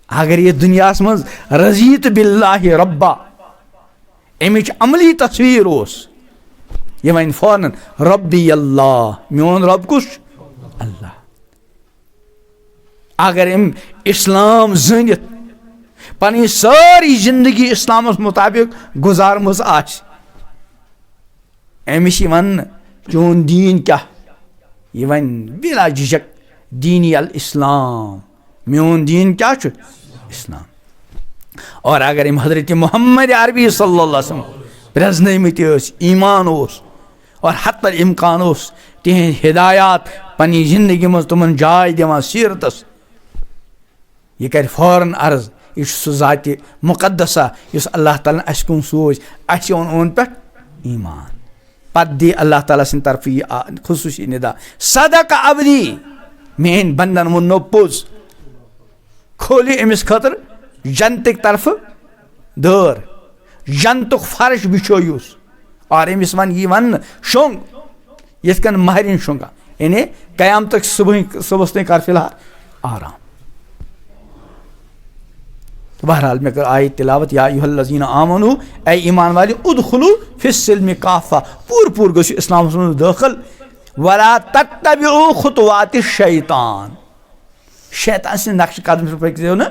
अगर ये दुनिया मज रज़ीत बिल्लाहि रब्बा अमिच अमली तस्वीर ये वन फौरन रब्बी अल्लाह मोन रब कुछ अल्लाह अगर अम इस्लाम जनित पनी सारी जिंदगी इस्लाम मुताबिक गुजारमज आस अमिश वन चोन दीन क्या ये वन बिला झिझक दीनी अल इस्लाम मोन दीन क्या इस्लाम और अगर अम हजरत मोहम्मद अरबी सल्लल्लाहु अलैहि वसल्लम प्रजनमत ईमान और हत्तर इम्कान तिहद हिदायत पनी जिंदगी मज तुमन जाय दिवान सीरतस यह कर फौरन अर्ज यह सह ज़ात मुक़द्दसा इस अल्लाह ताला अस कुन सोच अस ओन पे ईमान पत दी अल्लाह ताला सिंद तरफ यह खुसूसी निदा सदक अबदी मेन बंदन वो पोज खोली अमिस खतर जन्तिक तरफ दर जन्तुक फर्श बिछोयुस और अमिस वन यह वन शोंग यथ कन महरिन शोंगा यानी कयाम तक सुबह तक कर फिलहाल आराम तो बहरहाल मैं कर आयत तिलावत या अय्युहल्लज़ीना आमनू ऐ ईमान वाले उदखुलू फिस्सिल्मि काफ़ा पूर गो इस्लाम में दाखिल वला तत्तबिउ खुतवातिश शैतान शैतान से नक्श कदम से पकड़ो ना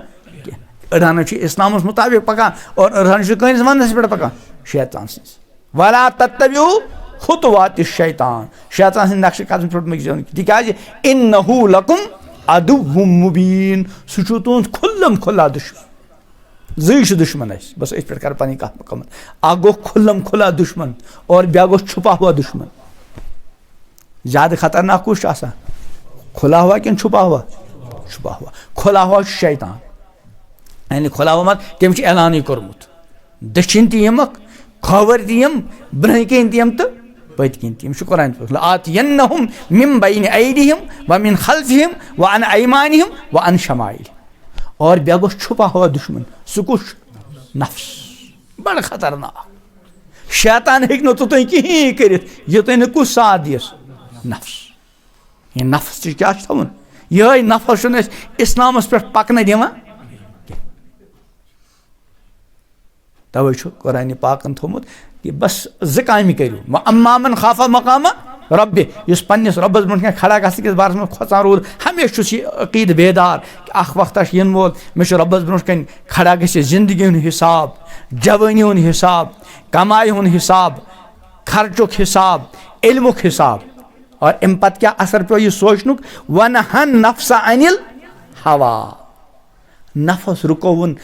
अड़ान इस्लाम मुताबिक पकान और अड़ान कस वनस पे पकान शैतान से वला तत्तबिउ खुतवातिश शैतान शैतान से नक्श कदम पे पकड़ो तिकाज इन्नहु लकुम अदुव्वुम मुबीन सह तुंद खुल्लम खुला दुश्मन जी दुश्मन बस इस पे कर पानी कह मुकम्मल आ गो खुल्लम खुला दुश्मन और ब्या गो छुपा हुआ दुश्मन ज्यादा खतरनाक कुछ आसा खुला हुआ कि छुपा हुआ खुला हुआ शैतान यानी खुला हुआ मत तम ऐलान कर्मुत दक्षिण तमक खबर तम ब्रह कन तम तो पत कन तम कुरान आतियन्नहुम मिन बैन ऐदिहिम व मिन खल्फिहिम व अन ऐमानिहिम व अन शमाइल और ब्या गो छुपा हुआ दुश्मन सह कुछ नफ्स बड़ खतरनाक शैतान हेक तो तुम कहीं कर तुम कुछ साथ दिस नफ्स ये नफ्स क्या थवन यह नफर इस्लाम पे पकन दिवान तवै छु कुरान पाकन थोमुत कि बस ज कामि करियो अम्मा मन खाफा मकाम रब्बि युस पन्निस रब्बस ब्रोंठ खड़ा गस किस बारस में खोचान रूद हमेशा छु अकीद बेदार अख वक्त यन वोल मे छु रब्बस ब्रोंठ कन खड़ा गस जिंदगी हुन हिसाब जवानी हुन हिसाब कमाई हुन हिसाब खर्चुक हिसाब इल्मुक हिसाब और अम पत क्या असर पे यह सोचनुक वनहन नफ्सा अनिल हवा नफस रुकोवन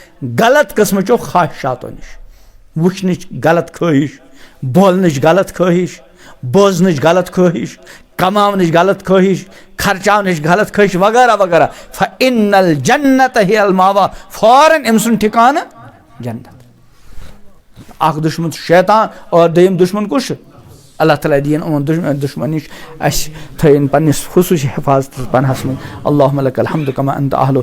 गलत किस्म चो ख्वाहिशातों निश वुचन गलत ख्वाहिश बोलन गलत ख्वाहिश बोजन गलत ख्वाहिश कमावन गलत ख्वाहिश खर्चावन गलत ख्वाहिश वगैरह वगैरह फ़इन्नल जन्नत हियल मावा फौरन अम सुन ठिकाना जन्नत अख दुश्मन शैतान और दोयम दुश्मन कुछ अल्लाह ताला दीन उन दुश्मन नश थन पन्निस खुसूसी हिफाजत पनहस में अल्लाहुम्मा लकल हम्दु कमा अंत अहलु